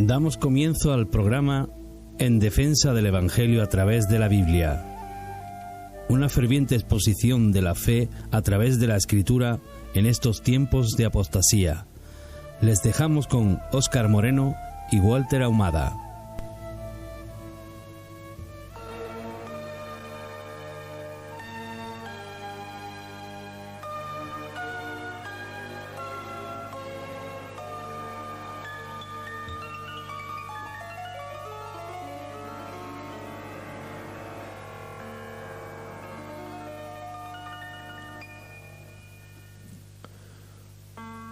Damos comienzo al programa En Defensa del Evangelio a través de la Biblia. Una ferviente exposición de la fe a través de la Escritura en estos tiempos de apostasía. Les dejamos con Óscar Moreno y Walter Ahumada.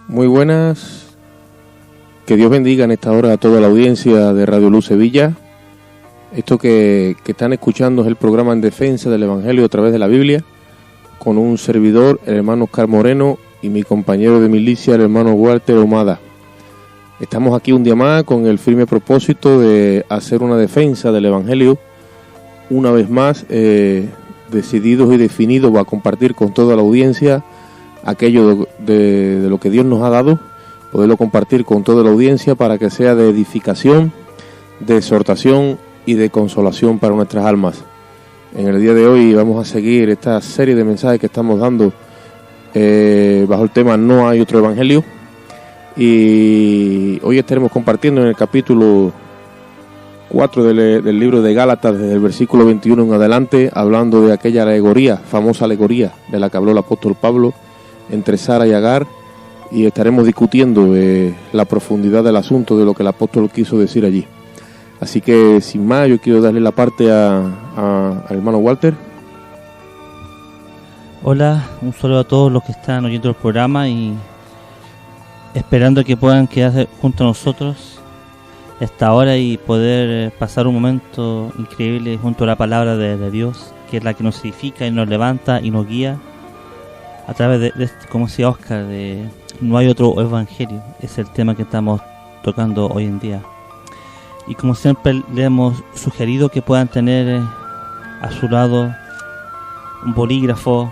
Muy buenas, que Dios bendiga en esta hora a toda la audiencia de Radio Luz Sevilla. Esto que están escuchando es el programa En Defensa del Evangelio a través de la Biblia, con un servidor, el hermano Óscar Moreno, y mi compañero de milicia, el hermano Walter Ahumada. Estamos aquí un día más con el firme propósito de hacer una defensa del Evangelio, una vez más decididos y definidos a compartir con toda la audiencia aquello de lo que Dios nos ha dado, poderlo compartir con toda la audiencia para que sea de edificación, de exhortación y de consolación para nuestras almas. En el día de hoy vamos a seguir esta serie de mensajes que estamos dando bajo el tema No hay otro evangelio, y hoy estaremos compartiendo en el capítulo 4 del libro de Gálatas, desde el versículo 21 en adelante, hablando de aquella alegoría, famosa alegoría de la que habló el apóstol Pablo entre Sara y Agar, y estaremos discutiendo la profundidad del asunto de lo que el apóstol quiso decir allí. Así que sin más, yo quiero darle la parte al hermano Walter. Hola, un saludo a todos los que están oyendo el programa y esperando que puedan quedarse junto a nosotros esta hora y poder pasar un momento increíble junto a la palabra de Dios, que es la que nos edifica y nos levanta y nos guía a través de como decía Óscar, de No hay otro evangelio. Es el tema que estamos tocando hoy en día. Y como siempre le hemos sugerido que puedan tener a su lado un bolígrafo,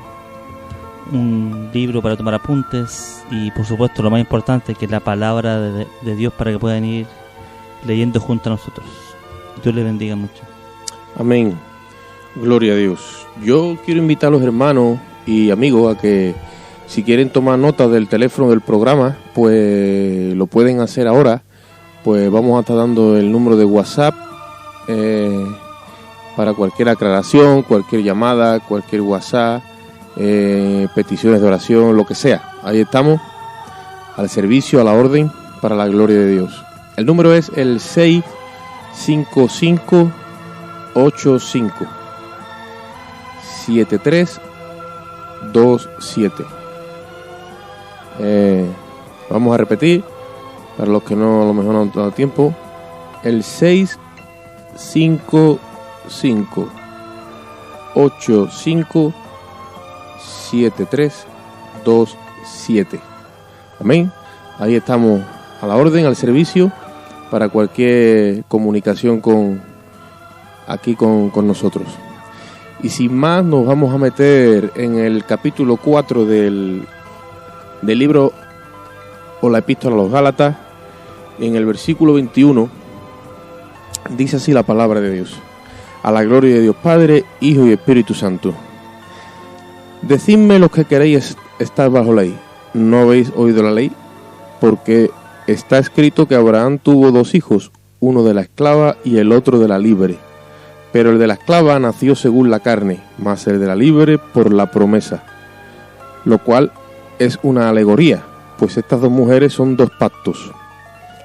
un libro para tomar apuntes y por supuesto lo más importante, que es la palabra de Dios, para que puedan ir leyendo junto a nosotros. Dios les bendiga mucho. Amén. Gloria a Dios. Yo quiero invitar a los hermanos y amigos a que, si quieren tomar nota del teléfono del programa, pues lo pueden hacer ahora. Pues vamos a estar dando el número de WhatsApp para cualquier aclaración, cualquier llamada, cualquier WhatsApp, peticiones de oración, lo que sea. Ahí estamos, al servicio, a la orden, para la gloria de Dios. El número es el 65585 7327. Vamos a repetir para los que no, a lo mejor no han dado tiempo. El 65585 7327. Amén. Ahí estamos a la orden, al servicio, para cualquier comunicación con nosotros. Y sin más, nos vamos a meter en el capítulo 4 del libro o la epístola a los Gálatas. En el versículo 21 dice así la palabra de Dios: a la gloria de Dios Padre, Hijo y Espíritu Santo. Decidme los que queréis estar bajo ley. ¿No habéis oído la ley? Porque está escrito que Abraham tuvo 2 hijos, uno de la esclava y el otro de la libre. Pero el de la esclava nació según la carne, mas el de la libre por la promesa. Lo cual es una alegoría, pues estas 2 mujeres son 2 pactos.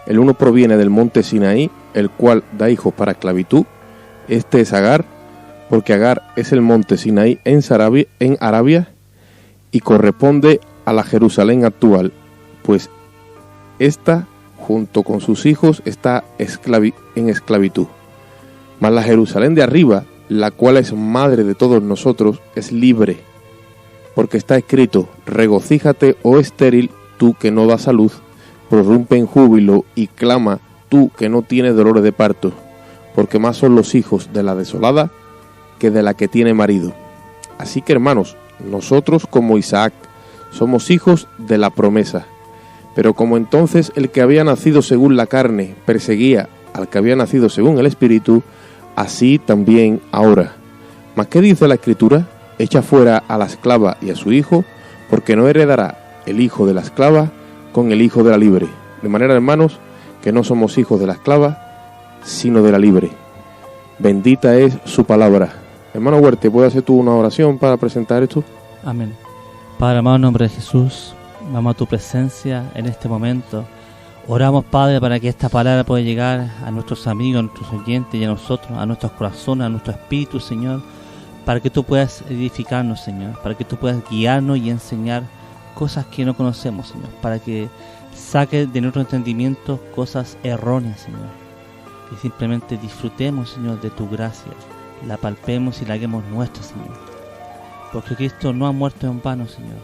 El uno proviene del monte Sinaí, el cual da hijos para esclavitud. Este es Agar, porque Agar es el monte Sinaí en Arabia y corresponde a la Jerusalén actual, pues esta, junto con sus hijos, está en esclavitud. Mas la Jerusalén de arriba, la cual es madre de todos nosotros, es libre, porque está escrito: regocíjate, oh estéril, tú que no das a luz, prorrumpe en júbilo y clama, tú que no tienes dolores de parto, porque más son los hijos de la desolada que de la que tiene marido. Así que, hermanos, nosotros como Isaac somos hijos de la promesa. Pero como entonces el que había nacido según la carne perseguía al que había nacido según el Espíritu, así también ahora. ¿Mas qué dice la Escritura? Echa fuera a la esclava y a su hijo, porque no heredará el hijo de la esclava con el hijo de la libre. De manera, hermanos, que no somos hijos de la esclava, sino de la libre. Bendita es su palabra. Hermano Huerte, ¿puedes hacer tú una oración para presentar esto? Amén. Padre amado, en nombre de Jesús, vamos a tu presencia en este momento. Oramos, Padre, para que esta palabra pueda llegar a nuestros amigos, a nuestros oyentes y a nosotros, a nuestros corazones, a nuestro espíritu, Señor, para que tú puedas edificarnos, Señor, para que tú puedas guiarnos y enseñar cosas que no conocemos, Señor, para que saques de nuestro entendimiento cosas erróneas, Señor, y simplemente disfrutemos, Señor, de tu gracia, la palpemos y la hagamos nuestra, Señor, porque Cristo no ha muerto en vano, Señor,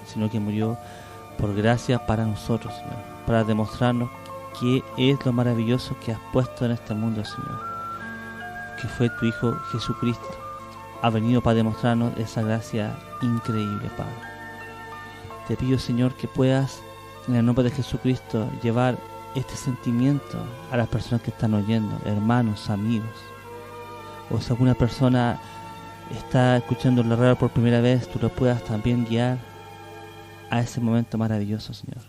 sino que murió por gracia para nosotros, Señor, para demostrarnos qué es lo maravilloso que has puesto en este mundo, Señor, que fue tu Hijo Jesucristo. Ha venido para demostrarnos esa gracia increíble, Padre. Te pido, Señor, que puedas, en el nombre de Jesucristo, llevar este sentimiento a las personas que están oyendo, hermanos, amigos. O si alguna persona está escuchando la radio por primera vez, tú lo puedas también guiar a ese momento maravilloso, Señor.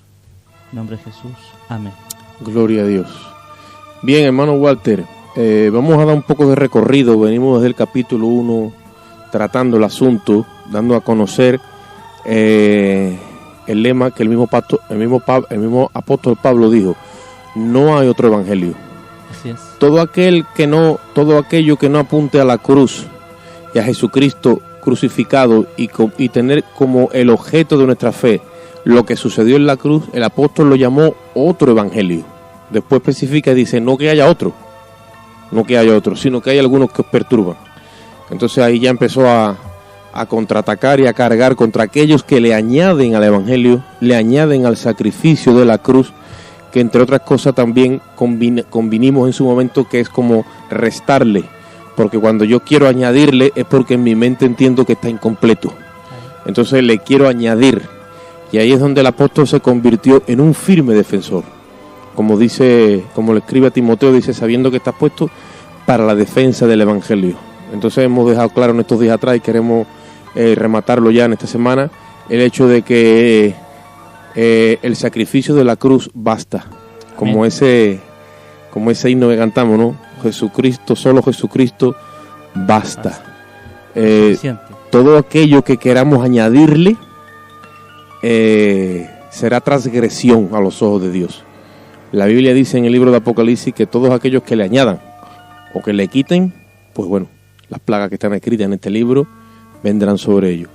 En nombre de Jesús. Amén. Gloria a Dios. Bien, hermano Walter, vamos a dar un poco de recorrido. Venimos desde el capítulo 1 tratando el asunto, dando a conocer el lema que el mismo apóstol Pablo dijo: no hay otro evangelio. Así es. Todo aquello que no apunte a la cruz y a Jesucristo crucificado y tener como el objeto de nuestra fe lo que sucedió en la cruz, el apóstol lo llamó otro evangelio. Después especifica y dice: no que haya otro, sino que hay algunos que os perturban. Entonces ahí ya empezó a contraatacar y a cargar contra aquellos que le añaden al evangelio, le añaden al sacrificio de la cruz, que entre otras cosas también convinimos en su momento que es como restarle, porque cuando yo quiero añadirle es porque en mi mente entiendo que está incompleto. Entonces le quiero añadir, y ahí es donde el apóstol se convirtió en un firme defensor. Como le escribe a Timoteo, dice: sabiendo que estás puesto para la defensa del evangelio. Entonces hemos dejado claro en estos días atrás y queremos rematarlo ya en esta semana, el hecho de que el sacrificio de la cruz basta, como ese himno que cantamos, ¿no? Jesucristo, solo Jesucristo basta. Todo aquello que queramos añadirle será transgresión a los ojos de Dios. La Biblia dice en el libro de Apocalipsis que todos aquellos que le añadan o que le quiten, pues bueno, las plagas que están escritas en este libro vendrán sobre ellos.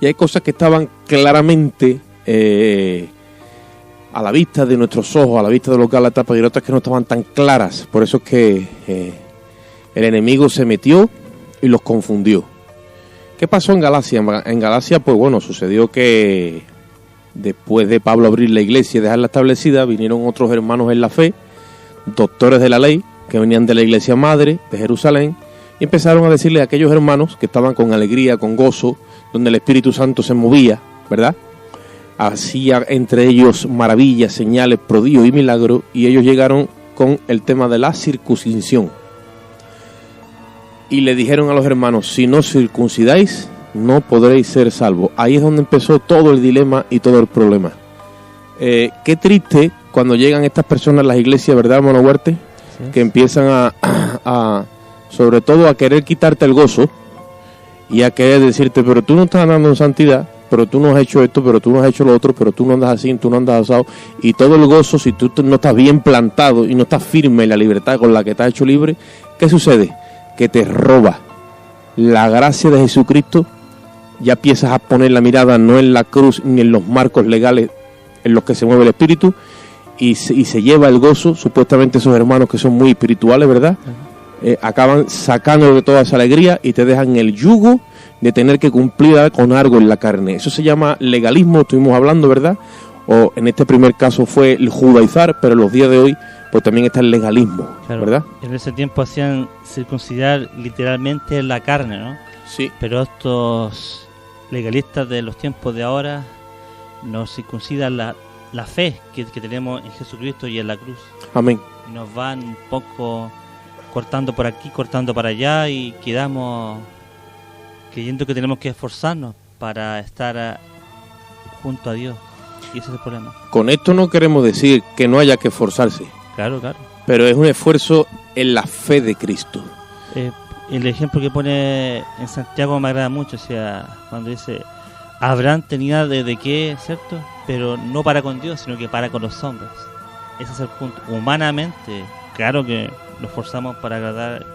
Y hay cosas que estaban claramente a la vista de nuestros ojos, a la vista de los Gálatas, pero hay otras que no estaban tan claras. Por eso es que el enemigo se metió y los confundió. ¿Qué pasó en Galacia? En Galacia, pues bueno, sucedió que después de Pablo abrir la iglesia y dejarla establecida, vinieron otros hermanos en la fe, doctores de la ley, que venían de la iglesia madre de Jerusalén, y empezaron a decirle a aquellos hermanos que estaban con alegría, con gozo, donde el Espíritu Santo se movía, ¿verdad? Hacía entre ellos maravillas, señales, prodigios y milagros, y ellos llegaron con el tema de la circuncisión. Y le dijeron a los hermanos: si no circuncidáis, no podréis ser salvos. Ahí es donde empezó todo el dilema y todo el problema. Qué triste cuando llegan estas personas a las iglesias, ¿verdad, hermano Huerte? Sí. Que empiezan sobre todo a querer quitarte el gozo y a querer decirte: pero tú no estás andando en santidad, pero tú no has hecho esto, pero tú no has hecho lo otro, pero tú no andas así, tú no andas asado. Y todo el gozo, si tú no estás bien plantado y no estás firme en la libertad con la que te has hecho libre, ¿qué sucede? Que te roba la gracia de Jesucristo. Ya empiezas a poner la mirada no en la cruz ni en los marcos legales en los que se mueve el Espíritu, y se lleva el gozo. Supuestamente esos hermanos que son muy espirituales, ¿verdad? Acaban sacando de toda esa alegría y te dejan el yugo de tener que cumplir con algo en la carne. Eso se llama legalismo, estuvimos hablando, ¿verdad? O en este primer caso fue el judaizar, pero en los días de hoy pues también está el legalismo, claro, ¿verdad? En ese tiempo hacían circuncidar literalmente la carne, ¿no? Sí. Pero estos legalistas de los tiempos de ahora no circuncidan la fe que tenemos en Jesucristo y en la cruz. Amén. Y nos van un poco cortando por aquí, cortando para allá, y quedamos creyendo que tenemos que esforzarnos para estar junto a Dios. Y ese es el problema. Con esto no queremos decir que no haya que esforzarse, Claro, claro. pero es un esfuerzo en la fe de Cristo. El ejemplo que pone en Santiago me agrada mucho, o sea, cuando dice, Abraham tenía de qué, ¿cierto? Pero no para con Dios, sino que para con los hombres. Ese es el punto. Humanamente, claro que nos esforzamos para agradar,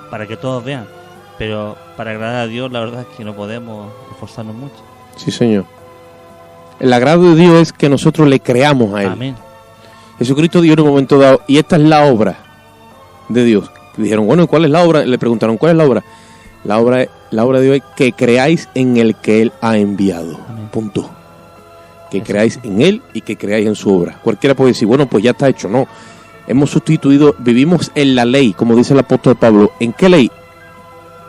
para que todos vean, pero para agradar a Dios la verdad es que no podemos esforzarnos mucho. Sí, Señor. El agrado de Dios es que nosotros le creamos a Él. Amén. Jesucristo dijo en un momento dado, y esta es la obra de Dios. Dijeron, bueno, ¿y cuál es la obra? Le preguntaron, ¿cuál es la obra? La obra de Dios es que creáis en el que Él ha enviado. Amén. Punto. Que creáis en Él y que creáis en su obra. Cualquiera puede decir, bueno, pues ya está hecho. No. Hemos sustituido, vivimos en la ley, como dice el apóstol Pablo. ¿En qué ley?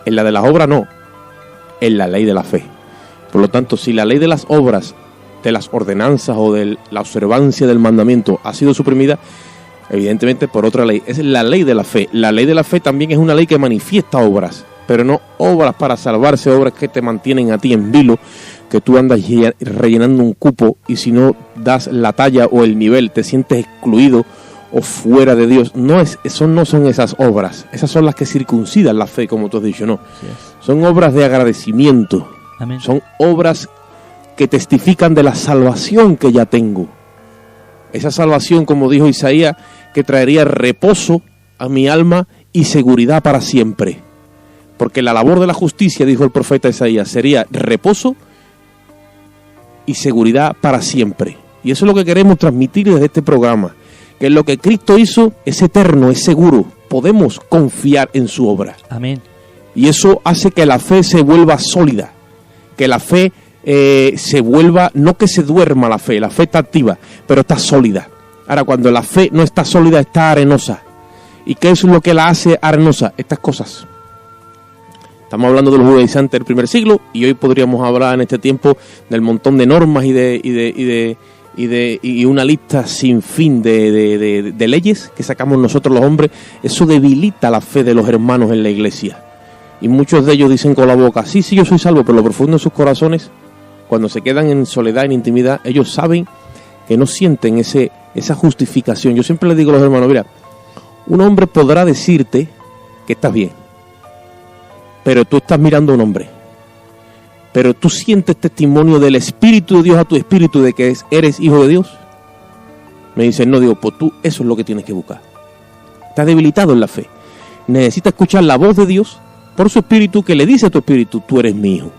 En la de las obras no. En la ley de la fe. Por lo tanto, si la ley de las obras, de las ordenanzas o de la observancia del mandamiento ha sido suprimida, evidentemente por otra ley. Es la ley de la fe. La ley de la fe también es una ley que manifiesta obras, pero no obras para salvarse, obras que te mantienen a ti en vilo, que tú andas rellenando un cupo y si no das la talla o el nivel te sientes excluido o fuera de Dios. No son esas obras. Esas son las que circuncidan la fe, como tú has dicho, no. Así es. Son obras de agradecimiento. Amén. Son obras que testifican de la salvación que ya tengo. Esa salvación, como dijo Isaías, que traería reposo a mi alma y seguridad para siempre. Porque la labor de la justicia, dijo el profeta Isaías, sería reposo y seguridad para siempre. Y eso es lo que queremos transmitir desde este programa. Que lo que Cristo hizo es eterno, es seguro. Podemos confiar en su obra. Amén. Y eso hace que la fe se vuelva sólida. Que la fe se vuelva, no que se duerma la fe está activa, pero está sólida. Ahora, cuando la fe no está sólida, está arenosa. ¿Y qué es lo que la hace arenosa? Estas cosas. Estamos hablando de los judaizantes del primer siglo y hoy podríamos hablar en este tiempo del montón de normas y una lista sin fin de leyes que sacamos nosotros los hombres. Eso debilita la fe de los hermanos en la iglesia. Y muchos de ellos dicen con la boca, sí, yo soy salvo, pero en lo profundo de sus corazones, cuando se quedan en soledad, en intimidad, ellos saben que no sienten esa justificación. Yo siempre les digo a los hermanos, mira, un hombre podrá decirte que estás bien, pero tú estás mirando a un hombre. Pero tú sientes testimonio del Espíritu de Dios a tu espíritu de que eres hijo de Dios. Me dicen, no, digo, pues tú eso es lo que tienes que buscar. Estás debilitado en la fe. Necesitas escuchar la voz de Dios por su espíritu que le dice a tu espíritu, tú eres mi hijo.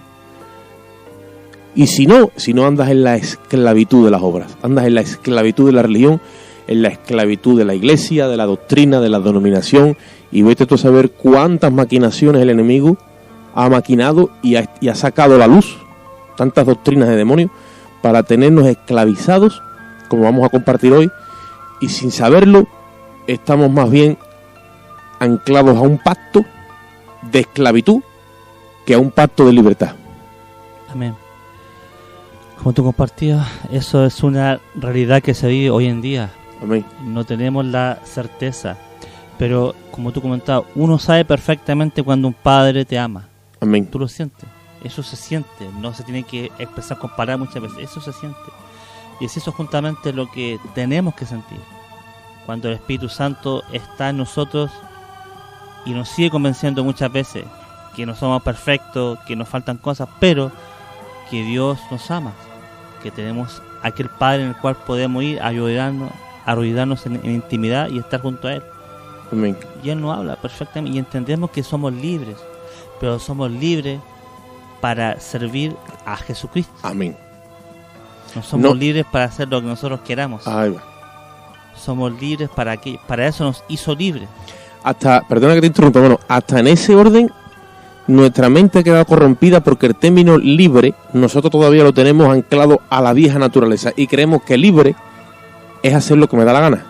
Y si no andas en la esclavitud de las obras, andas en la esclavitud de la religión, en la esclavitud de la iglesia, de la doctrina, de la denominación, y vete tú a saber cuántas maquinaciones el enemigo ha maquinado y ha sacado a la luz, tantas doctrinas de demonios, para tenernos esclavizados, como vamos a compartir hoy, y sin saberlo, estamos más bien anclados a un pacto de esclavitud que a un pacto de libertad. Amén. Como tú compartías, eso es una realidad que se vive hoy en día. Amén. No tenemos la certeza, pero como tú comentabas, uno sabe perfectamente cuando un padre te ama. Amén. Tú lo sientes, eso se siente, no se tiene que expresar con palabras muchas veces, eso se siente. Y es eso justamente lo que tenemos que sentir. Cuando el Espíritu Santo está en nosotros y nos sigue convenciendo muchas veces que no somos perfectos, que nos faltan cosas, pero que Dios nos ama, que tenemos aquel Padre en el cual podemos ir a arrodillarnos en intimidad y estar junto a Él. Amén. Y Él nos habla perfectamente y entendemos que somos libres, pero somos libres para servir a Jesucristo. Amén. No somos libres para hacer lo que nosotros queramos. Ahí va. Somos libres para eso nos hizo libres. Perdona que te interrumpa, bueno, hasta en ese orden nuestra mente ha quedado corrompida porque el término libre nosotros todavía lo tenemos anclado a la vieja naturaleza y creemos que libre es hacer lo que me da la gana.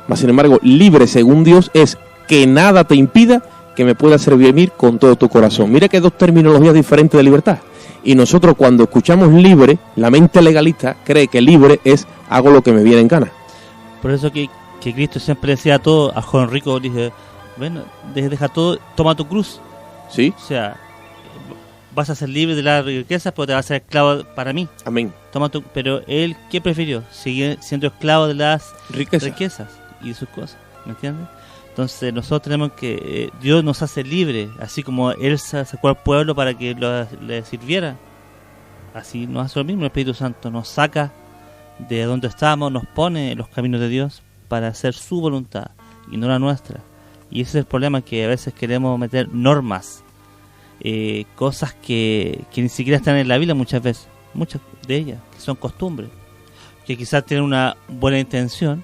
Mas sin embargo, libre según Dios es que nada te impida que me pueda servir con todo tu corazón. Mira que hay dos terminologías diferentes de libertad. Y nosotros cuando escuchamos libre, la mente legalista cree que libre es hago lo que me viene en gana. Por eso que Cristo siempre decía a todo, al joven rico, dije, bueno, deja todo, toma tu cruz. ¿Sí? O sea, vas a ser libre de las riquezas, pero te vas a ser esclavo para mí. Amén. Pero él, ¿qué prefirió? Seguir siendo esclavo de las riquezas y de sus cosas, ¿me entiendes? Entonces nosotros tenemos que, Dios nos hace libre, así como Él sacó al pueblo para que le sirviera, así nos hace lo mismo. El Espíritu Santo nos saca de donde estamos, nos pone en los caminos de Dios para hacer su voluntad y no la nuestra. Y ese es el problema, que a veces queremos meter normas, cosas que ni siquiera están en la Biblia muchas veces, muchas de ellas, que son costumbres, que quizás tienen una buena intención.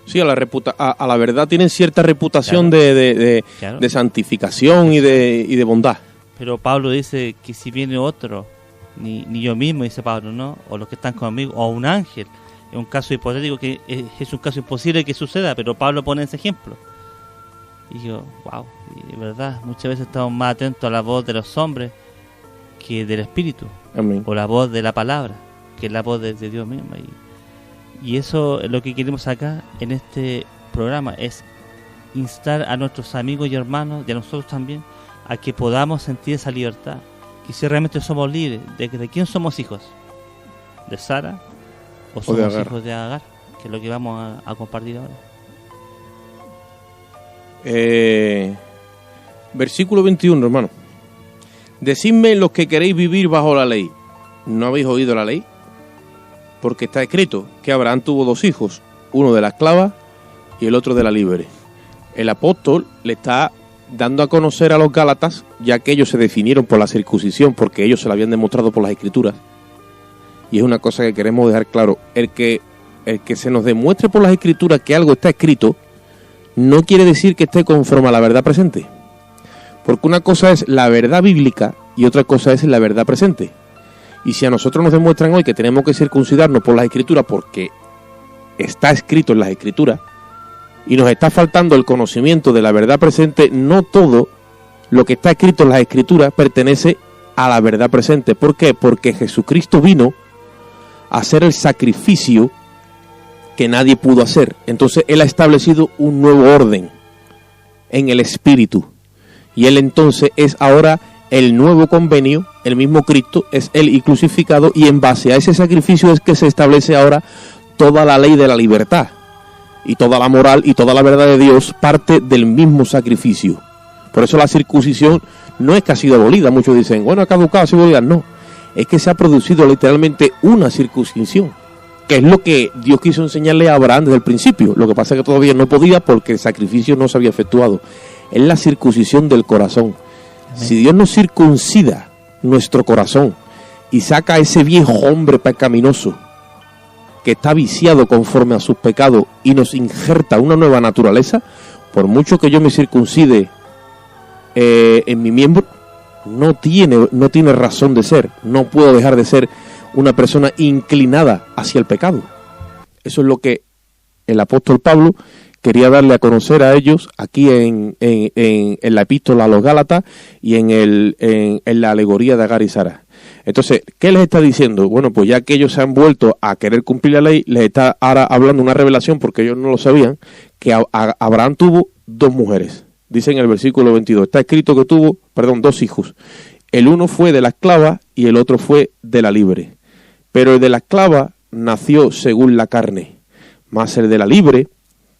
Sí, a la verdad tienen cierta reputación, claro, de santificación y de bondad. Pero Pablo dice que si viene otro, ni yo mismo, dice Pablo, ¿no? O los que están conmigo, o un ángel. Es un caso hipotético, que es un caso imposible que suceda, pero Pablo pone ese ejemplo. Y yo, wow, y de verdad, muchas veces estamos más atentos a la voz de los hombres que del Espíritu. Amén. O la voz de la palabra, que es la voz de Dios mismo. Y eso es lo que queremos acá en este programa, es instar a nuestros amigos y hermanos, y a nosotros también, a que podamos sentir esa libertad. Que si realmente somos libres, ¿de quién somos hijos? ¿De Sara? ¿O somos hijos de Agar? Que es lo que vamos a compartir ahora. Versículo 21, hermano. Decidme los que queréis vivir bajo la ley. ¿No habéis oído la ley? Porque está escrito que Abraham tuvo 2 hijos, uno de la esclava y el otro de la libre. El apóstol le está dando a conocer a los gálatas, ya que ellos se definieron por la circuncisión, porque ellos se la habían demostrado por las escrituras. Y es una cosa que queremos dejar claro: el que se nos demuestre por las escrituras que algo está escrito, no quiere decir que esté conforme a la verdad presente. Porque una cosa es la verdad bíblica y otra cosa es la verdad presente. Y si a nosotros nos demuestran hoy que tenemos que circuncidarnos por las escrituras porque está escrito en las escrituras, y nos está faltando el conocimiento de la verdad presente, no todo lo que está escrito en las escrituras pertenece a la verdad presente. ¿Por qué? Porque Jesucristo vino a hacer el sacrificio que nadie pudo hacer. Entonces Él ha establecido un nuevo orden en el Espíritu. Y Él entonces es ahora el nuevo convenio, el mismo Cristo, es Él y crucificado, y en base a ese sacrificio es que se establece ahora toda la ley de la libertad. Y toda la moral y toda la verdad de Dios parte del mismo sacrificio. Por eso la circuncisión no es que ha sido abolida. Muchos dicen, bueno, ha caducado, ha sido abolida. No, es que se ha producido literalmente una circuncisión, que es lo que Dios quiso enseñarle a Abraham desde el principio. Lo que pasa es que todavía no podía porque el sacrificio no se había efectuado. Es la circuncisión del corazón. Amén. Si Dios nos circuncida nuestro corazón y saca a ese viejo hombre pecaminoso que está viciado conforme a sus pecados y nos injerta una nueva naturaleza, por mucho que yo me circuncide en mi miembro, no tiene razón de ser. No puedo dejar de ser una persona inclinada hacia el pecado. Eso es lo que el apóstol Pablo quería darle a conocer a ellos aquí en la epístola a los Gálatas y en la alegoría de Agar y Sara. Entonces, ¿qué les está diciendo? Bueno, pues ya que ellos se han vuelto a querer cumplir la ley, les está ahora hablando una revelación, porque ellos no lo sabían, que Abraham tuvo 2 mujeres. Dice en el versículo 22, está escrito que tuvo, 2 hijos. El uno fue de la esclava y el otro fue de la libre. Pero el de la esclava nació según la carne, mas el de la libre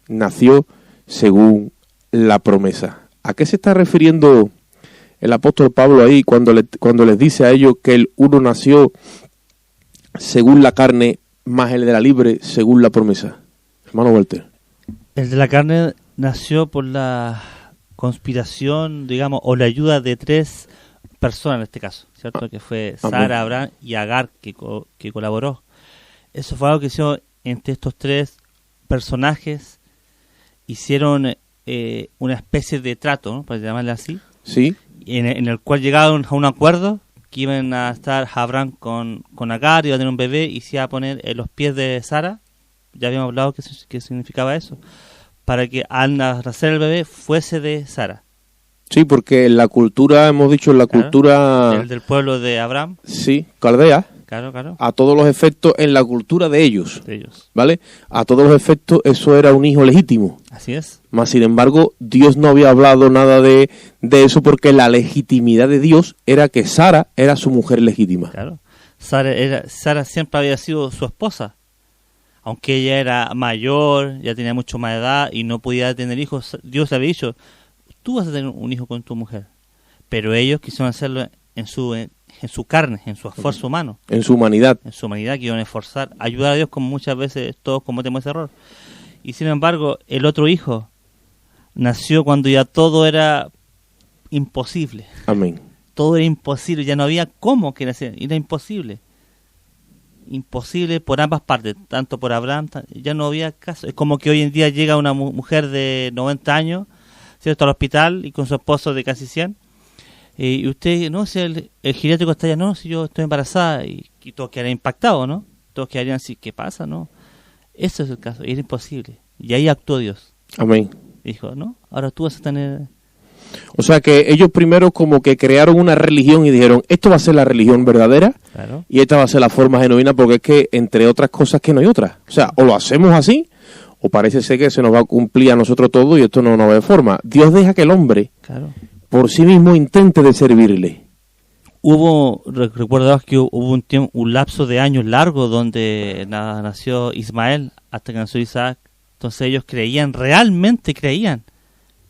nació según la promesa. ¿A qué se está refiriendo el apóstol Pablo ahí cuando les dice a ellos que el uno nació según la carne, más el de la libre según la promesa? Hermano Walter. El de la carne nació por la conspiración, digamos, o la ayuda de 3 personas en este caso, ¿cierto? Que fue Sara, Abraham y Agar, que colaboró. Eso fue algo que hizo entre estos 3 personajes. Hicieron una especie de trato, ¿no? Para llamarle así. Sí. En el cual llegaron a un acuerdo que iban a estar Abraham con Agar, iba a tener un bebé y se iba a poner en los pies de Sara. Ya habíamos hablado qué significaba eso. Para que al nacer el bebé fuese de Sara. Sí, porque en la cultura, hemos dicho, en la cultura... El del pueblo de Abraham. Sí, caldea. Claro. A todos los efectos, en la cultura de ellos. De ellos. ¿Vale? A todos los efectos, eso era un hijo legítimo. Así es. Más sin embargo, Dios no había hablado nada de eso porque la legitimidad de Dios era que Sara era su mujer legítima. Claro. Sara siempre había sido su esposa. Aunque ella era mayor, ya tenía mucho más edad y no podía tener hijos, Dios había dicho, tú vas a tener un hijo con tu mujer. Pero ellos quisieron hacerlo en su carne, en su esfuerzo humano. En su humanidad. En su humanidad, quisieron esforzar, ayudar a Dios, como muchas veces todos cometemos ese error. Y sin embargo, el otro hijo nació cuando ya todo era imposible. Amén. Todo era imposible, ya no había cómo que naciera, era imposible. Imposible por ambas partes, tanto por Abraham, ya no había caso. Es como que hoy en día llega una mujer de 90 años, ¿cierto?, al hospital y con su esposo de casi 100, y usted, no, si el geriátrico está allá, no, si yo estoy embarazada, y todos quedarían impactados, ¿no? Todos quedarían así, ¿qué pasa, no? Ese es el caso, era imposible. Y ahí actuó Dios. Amén. Dijo, no, ahora tú vas a tener... O sea que ellos primero como que crearon una religión y dijeron, esto va a ser la religión verdadera, claro, y esta va a ser la forma genuina, porque es que entre otras cosas que no hay otra. O sea, o lo hacemos así, o parece ser que se nos va a cumplir a nosotros todo y esto no va de forma. Dios deja que el hombre, claro, por sí mismo intente de servirle. Recuerdo que hubo un lapso de años largo donde nació Ismael hasta que nació Isaac. Entonces ellos realmente creían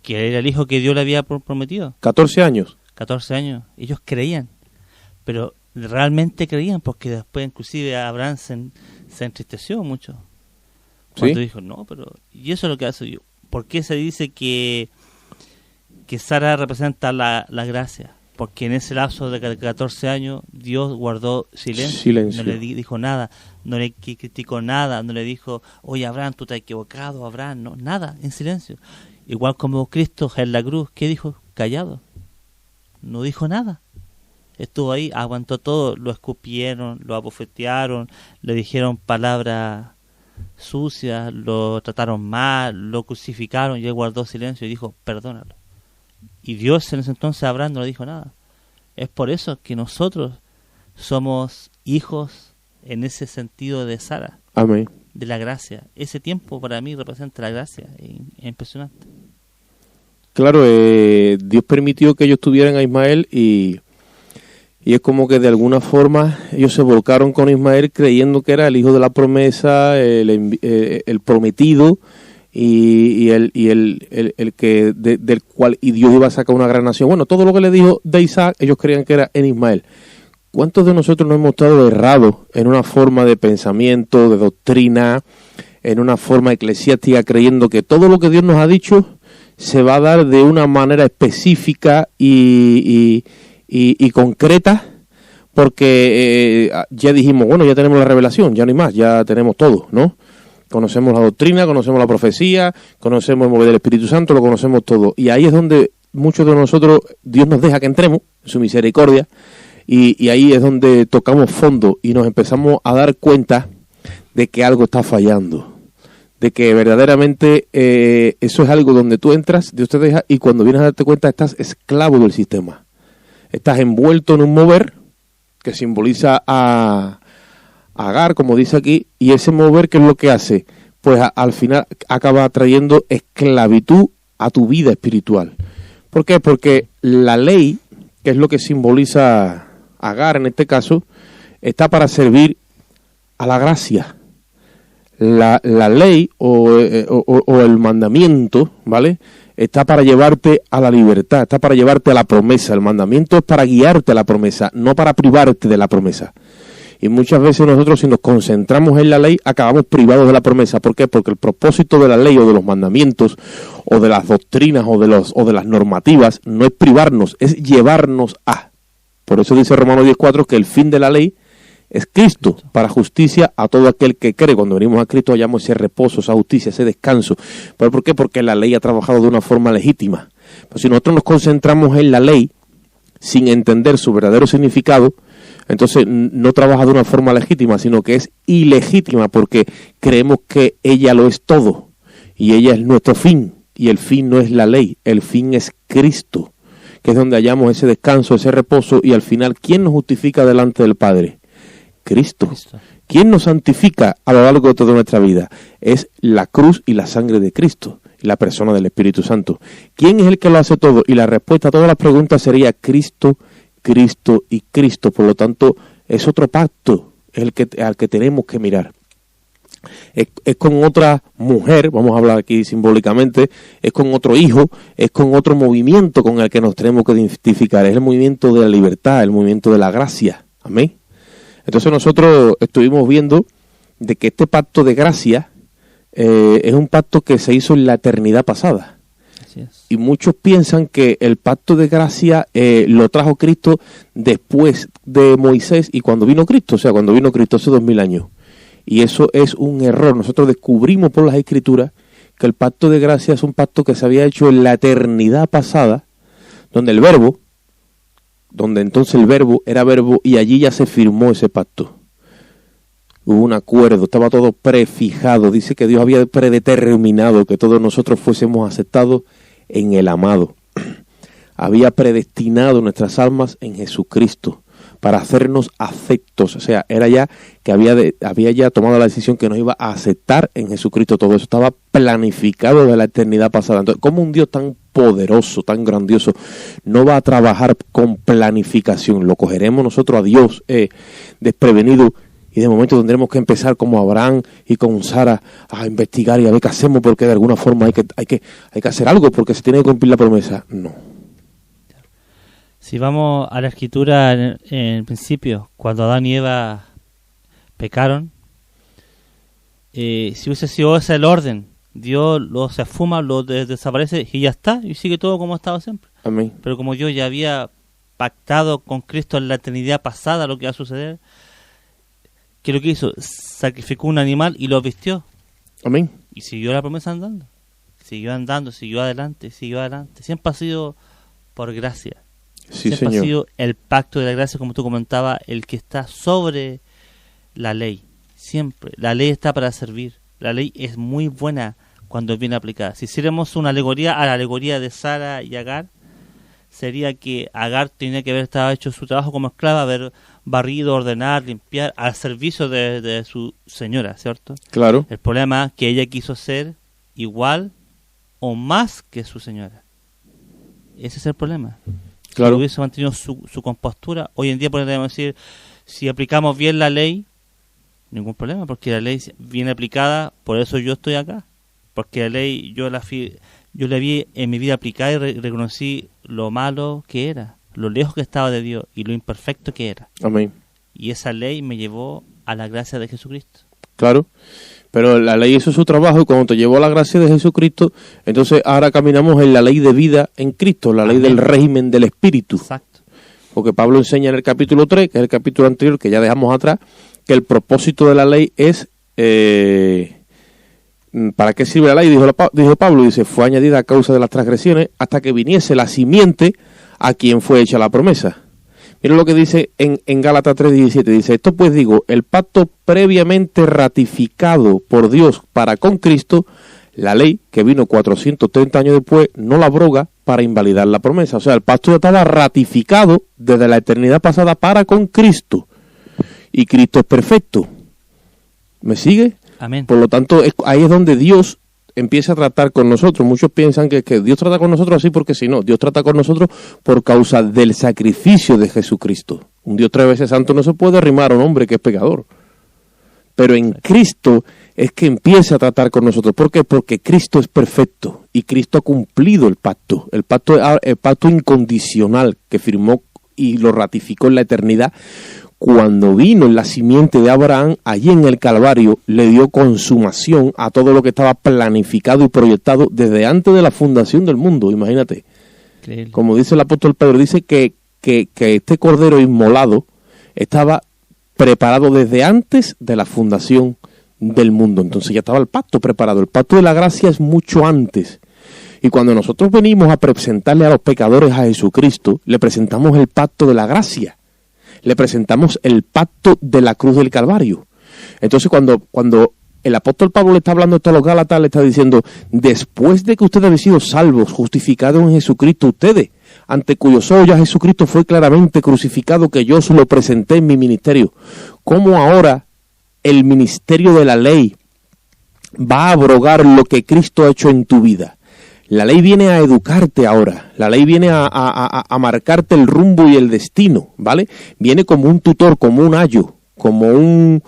que era el hijo que Dios le había prometido. 14 años. 14 años. Ellos creían, pero realmente creían, porque después inclusive Abraham se entristeció mucho. Cuando dijo, no, pero... Y eso es lo que hace yo. ¿Por qué se dice que Sara representa la gracia? Porque en ese lapso de 14 años Dios guardó silencio. No le dijo nada, no le criticó nada, no le dijo, oye Abraham, tú te has equivocado, Abraham, no, nada, en silencio. Igual como Cristo en la cruz, ¿qué dijo? Callado. No dijo nada. Estuvo ahí, aguantó todo, lo escupieron, lo abofetearon, le dijeron palabras sucias, lo trataron mal, lo crucificaron y él guardó silencio y dijo, perdónalo. Y Dios en ese entonces a Abraham no le dijo nada. Es por eso que nosotros somos hijos en ese sentido de Sara. Amén. De la gracia. Ese tiempo para mí representa la gracia. Es impresionante. Claro, Dios permitió que ellos tuvieran a Ismael y es como que de alguna forma ellos se volcaron con Ismael creyendo que era el hijo de la promesa, el prometido y el que del cual y Dios iba a sacar una gran nación. Bueno, todo lo que le dijo de Isaac, ellos creían que era en Ismael. ¿Cuántos de nosotros no hemos estado errados en una forma de pensamiento, de doctrina, en una forma eclesiástica, creyendo que todo lo que Dios nos ha dicho se va a dar de una manera específica y concreta? Porque ya dijimos, bueno, ya tenemos la revelación, ya no hay más, ya tenemos todo, ¿no? Conocemos la doctrina, conocemos la profecía, conocemos el mover del Espíritu Santo, lo conocemos todo. Y ahí es donde muchos de nosotros, Dios nos deja que entremos, en su misericordia, y ahí es donde tocamos fondo y nos empezamos a dar cuenta de que algo está fallando. De que verdaderamente eso es algo donde tú entras, Dios te deja, y cuando vienes a darte cuenta estás esclavo del sistema. Estás envuelto en un mover que simboliza a Agar, como dice aquí, y ese mover, ¿qué es lo que hace? Pues al final acaba trayendo esclavitud a tu vida espiritual. ¿Por qué? Porque la ley, que es lo que simboliza Agar en este caso, está para servir a la gracia. La ley o el mandamiento, ¿vale?, está para llevarte a la libertad, está para llevarte a la promesa. El mandamiento es para guiarte a la promesa, no para privarte de la promesa. Y muchas veces nosotros, si nos concentramos en la ley, acabamos privados de la promesa. ¿Por qué? Porque el propósito de la ley o de los mandamientos o de las doctrinas o de las normativas no es privarnos, es llevarnos a. Por eso dice Romanos 10:4 que el fin de la ley es Cristo, para justicia a todo aquel que cree. Cuando venimos a Cristo hallamos ese reposo, esa justicia, ese descanso. ¿Pero por qué? Porque la ley ha trabajado de una forma legítima. Pero si nosotros nos concentramos en la ley sin entender su verdadero significado, entonces no trabaja de una forma legítima, sino que es ilegítima, porque creemos que ella lo es todo y ella es nuestro fin, y el fin no es la ley, el fin es Cristo. que es donde hallamos ese descanso, ese reposo, y al final, ¿quién nos justifica delante del Padre? Cristo. ¿Quién nos santifica a lo largo de toda nuestra vida? Es la cruz y la sangre de Cristo, y la persona del Espíritu Santo. ¿Quién es el que lo hace todo? Y la respuesta a todas las preguntas sería Cristo, Cristo y Cristo. Por lo tanto, es otro pacto al que tenemos que mirar. Es con otra mujer, vamos a hablar aquí simbólicamente, es con otro hijo, es con otro movimiento con el que nos tenemos que identificar. Es el movimiento de la libertad, el movimiento de la gracia. Amén. Entonces nosotros estuvimos viendo de que este pacto de gracia es un pacto que se hizo en la eternidad pasada. Así es. Y muchos piensan que el pacto de gracia lo trajo Cristo después de Moisés y cuando vino Cristo, o sea, cuando vino Cristo hace 2000 años. Y eso es un error. Nosotros descubrimos por las Escrituras que el pacto de gracia es un pacto que se había hecho en la eternidad pasada, donde entonces el verbo era verbo y allí ya se firmó ese pacto. Hubo un acuerdo, estaba todo prefijado. Dice que Dios había predeterminado que todos nosotros fuésemos aceptados en el amado. Había predestinado nuestras almas en Jesucristo para hacernos afectos. O sea, era ya que había ya tomado la decisión que nos iba a aceptar en Jesucristo. Todo eso estaba planificado de la eternidad pasada. Entonces, ¿cómo un Dios tan poderoso, tan grandioso, no va a trabajar con planificación? Lo cogeremos nosotros a Dios desprevenido, y de momento tendremos que empezar como Abraham y con Sara a investigar y a ver qué hacemos, porque de alguna forma hay que hacer algo porque se tiene que cumplir la promesa. No. Si vamos a la Escritura en el principio, cuando Adán y Eva pecaron, si hubiese sido ese el orden, Dios se esfuma, desaparece y ya está, y sigue todo como ha estado siempre. Amén. Pero como Dios ya había pactado con Cristo en la eternidad pasada lo que va a suceder, ¿qué es lo que hizo? Sacrificó un animal y lo vistió. Amén. Y siguió la promesa andando. Siguió andando, siguió adelante. Siempre ha sido por gracia. Sí, Siempre Señor. ha sido el pacto de la gracia, como tú comentabas, el que está sobre la ley. Siempre. La ley está para servir. La ley es muy buena cuando es bien aplicada. Si hiciéramos una alegoría a la alegoría de Sara y Agar, sería que Agar tenía que haber estado hecho su trabajo como esclava, haber barrido, ordenar, limpiar, al servicio de su señora, ¿cierto? Claro. El problema es que ella quiso ser igual o más que su señora. Ese es el problema. Claro. Si hubiese mantenido su compostura, hoy en día podríamos decir, si aplicamos bien la ley, ningún problema, porque la ley viene aplicada, por eso yo estoy acá. Porque la ley yo la vi en mi vida aplicada y reconocí lo malo que era, lo lejos que estaba de Dios y lo imperfecto que era. Amén. Y esa ley me llevó a la gracia de Jesucristo. Claro. Pero la ley hizo su trabajo y cuando te llevó a la gracia de Jesucristo, entonces ahora caminamos en la ley de vida en Cristo, la ley del régimen del Espíritu. Exacto. Porque Pablo enseña en el capítulo 3, que es el capítulo anterior que ya dejamos atrás, que el propósito de la ley es... ¿para qué sirve la ley? Dijo Pablo, dice, fue añadida a causa de las transgresiones hasta que viniese la simiente a quien fue hecha la promesa. Mira lo que dice en Gálatas 3:17, dice, esto pues digo, el pacto previamente ratificado por Dios para con Cristo, la ley que vino 430 años después, no la abroga para invalidar la promesa. O sea, el pacto ya estaba ratificado desde la eternidad pasada para con Cristo. Y Cristo es perfecto. ¿Me sigue? Amén. Por lo tanto, ahí es donde Dios empieza a tratar con nosotros. Muchos piensan que Dios trata con nosotros así porque si no, Dios trata con nosotros por causa del sacrificio de Jesucristo. Un Dios 3 veces santo no se puede arrimar a un hombre que es pecador. Pero en Cristo es que empieza a tratar con nosotros. ¿Por qué? Porque Cristo es perfecto y Cristo ha cumplido el pacto incondicional que firmó y lo ratificó en la eternidad. Cuando vino en la simiente de Abraham, allí en el Calvario, le dio consumación a todo lo que estaba planificado y proyectado desde antes de la fundación del mundo. Imagínate. Increíble. Como dice el apóstol Pedro, dice que este cordero inmolado estaba preparado desde antes de la fundación del mundo. Entonces ya estaba el pacto preparado. El pacto de la gracia es mucho antes. Y cuando nosotros venimos a presentarle a los pecadores a Jesucristo, le presentamos el pacto de la gracia. Le presentamos el pacto de la cruz del Calvario. Entonces cuando el apóstol Pablo le está hablando esto a los Gálatas, le está diciendo, después de que ustedes habéis sido salvos, justificados en Jesucristo, ustedes ante cuyos ojos ya Jesucristo fue claramente crucificado, que yo se lo presenté en mi ministerio. ¿Cómo ahora el ministerio de la ley va a abrogar lo que Cristo ha hecho en tu vida? La ley viene a educarte ahora, la ley viene a marcarte el rumbo y el destino, ¿vale? Viene como un tutor, como un ayo, como un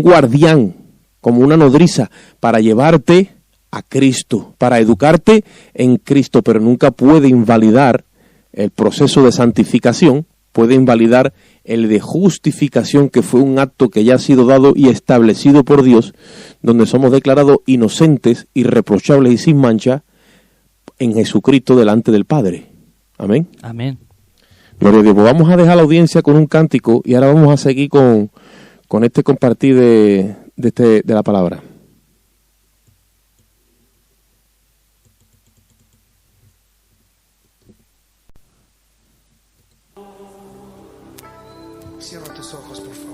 guardián, como una nodriza, para llevarte a Cristo, para educarte en Cristo, pero nunca puede invalidar el proceso de santificación, puede invalidar el de justificación, que fue un acto que ya ha sido dado y establecido por Dios, donde somos declarados inocentes, irreprochables y sin mancha en Jesucristo delante del Padre. Amén. Amén. Gloria a Dios. Pues vamos a dejar la audiencia con un cántico y ahora vamos a seguir con este compartir de la palabra. Cierra tus ojos, por favor.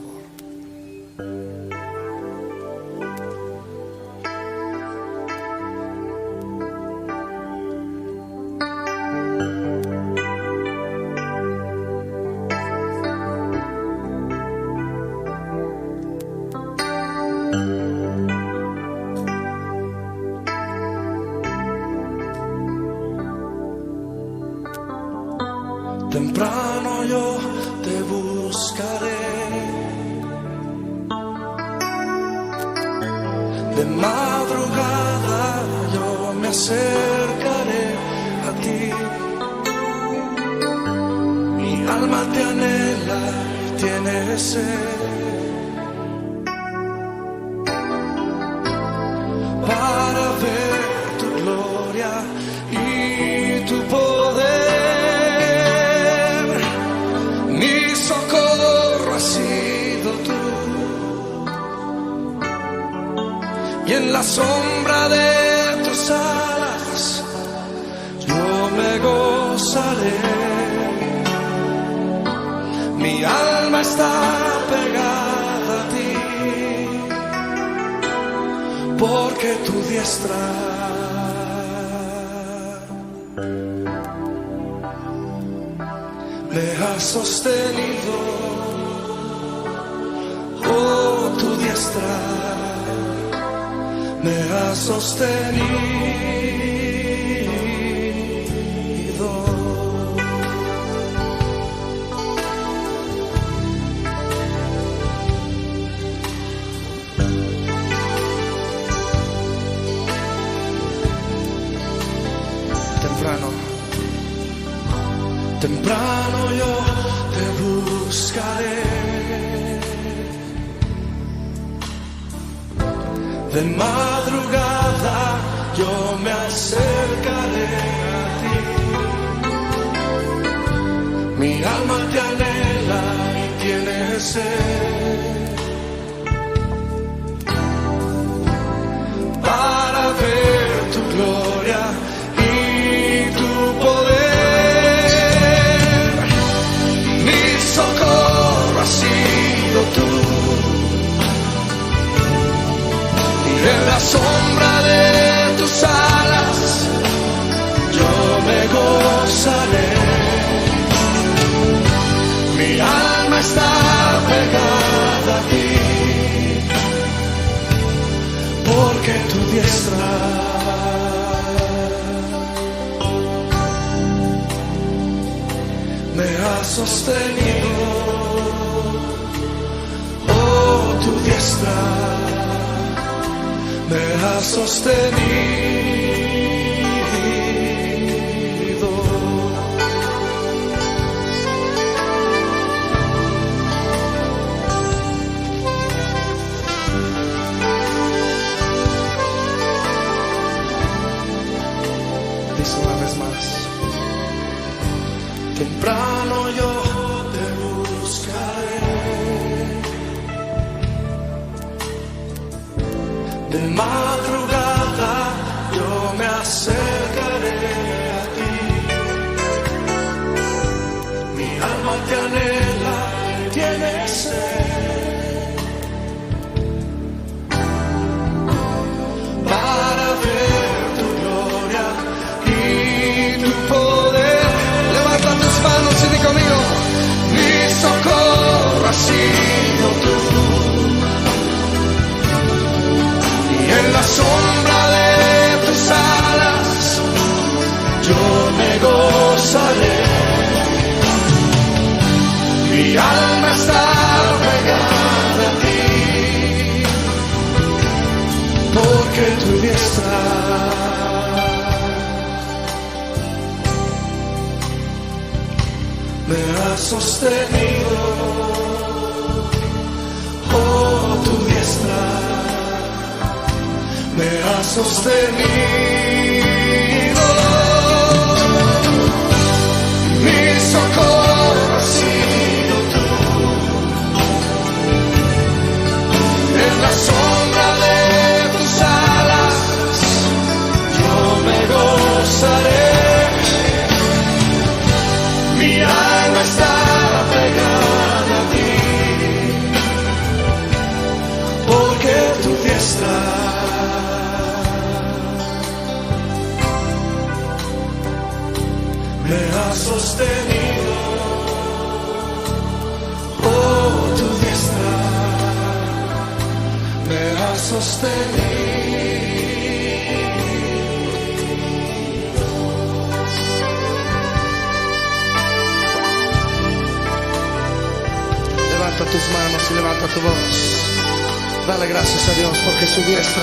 Temprano yo te buscaré, de madrugada yo me acercaré a ti. Mi alma te anhela y tiene sed, para ver tu gloria y tu poder. Mi socorro has sido tú, y en la sombra de tus alas yo me gozaré. Mi alma está pegada a ti, porque tu diestra me ha sostenido. Oh, tu diestra me ha sostenido. Temprano yo te buscaré, de madrugada yo me acercaré a ti. Mi alma te anhela y tiene sed, para ver tu gloria y tu poder. Socorro has sido tú, y en la sombra de tus alas yo me gozaré. Mi alma está pegada a ti, porque tu diestra me ha sostenido. Oh, tu diestra me ha sostenido. Dice una vez más. Temprano yo te buscaré, de madrugada yo me acercaré a ti. Mi alma te anhela y tiene sed, para ver tu gloria y tu poder. sostenido. Oh, tu diestra me ha sostenido. Mi socorro ha sido tú. En la sombra de tus alas yo me gozaré. Mi alma está pegada a ti, porque tu diestra me ha sostenido. Oh, tu diestra me ha sostenido. Levanta tus manos y levanta tu voz. Dale gracias a Dios porque su diestra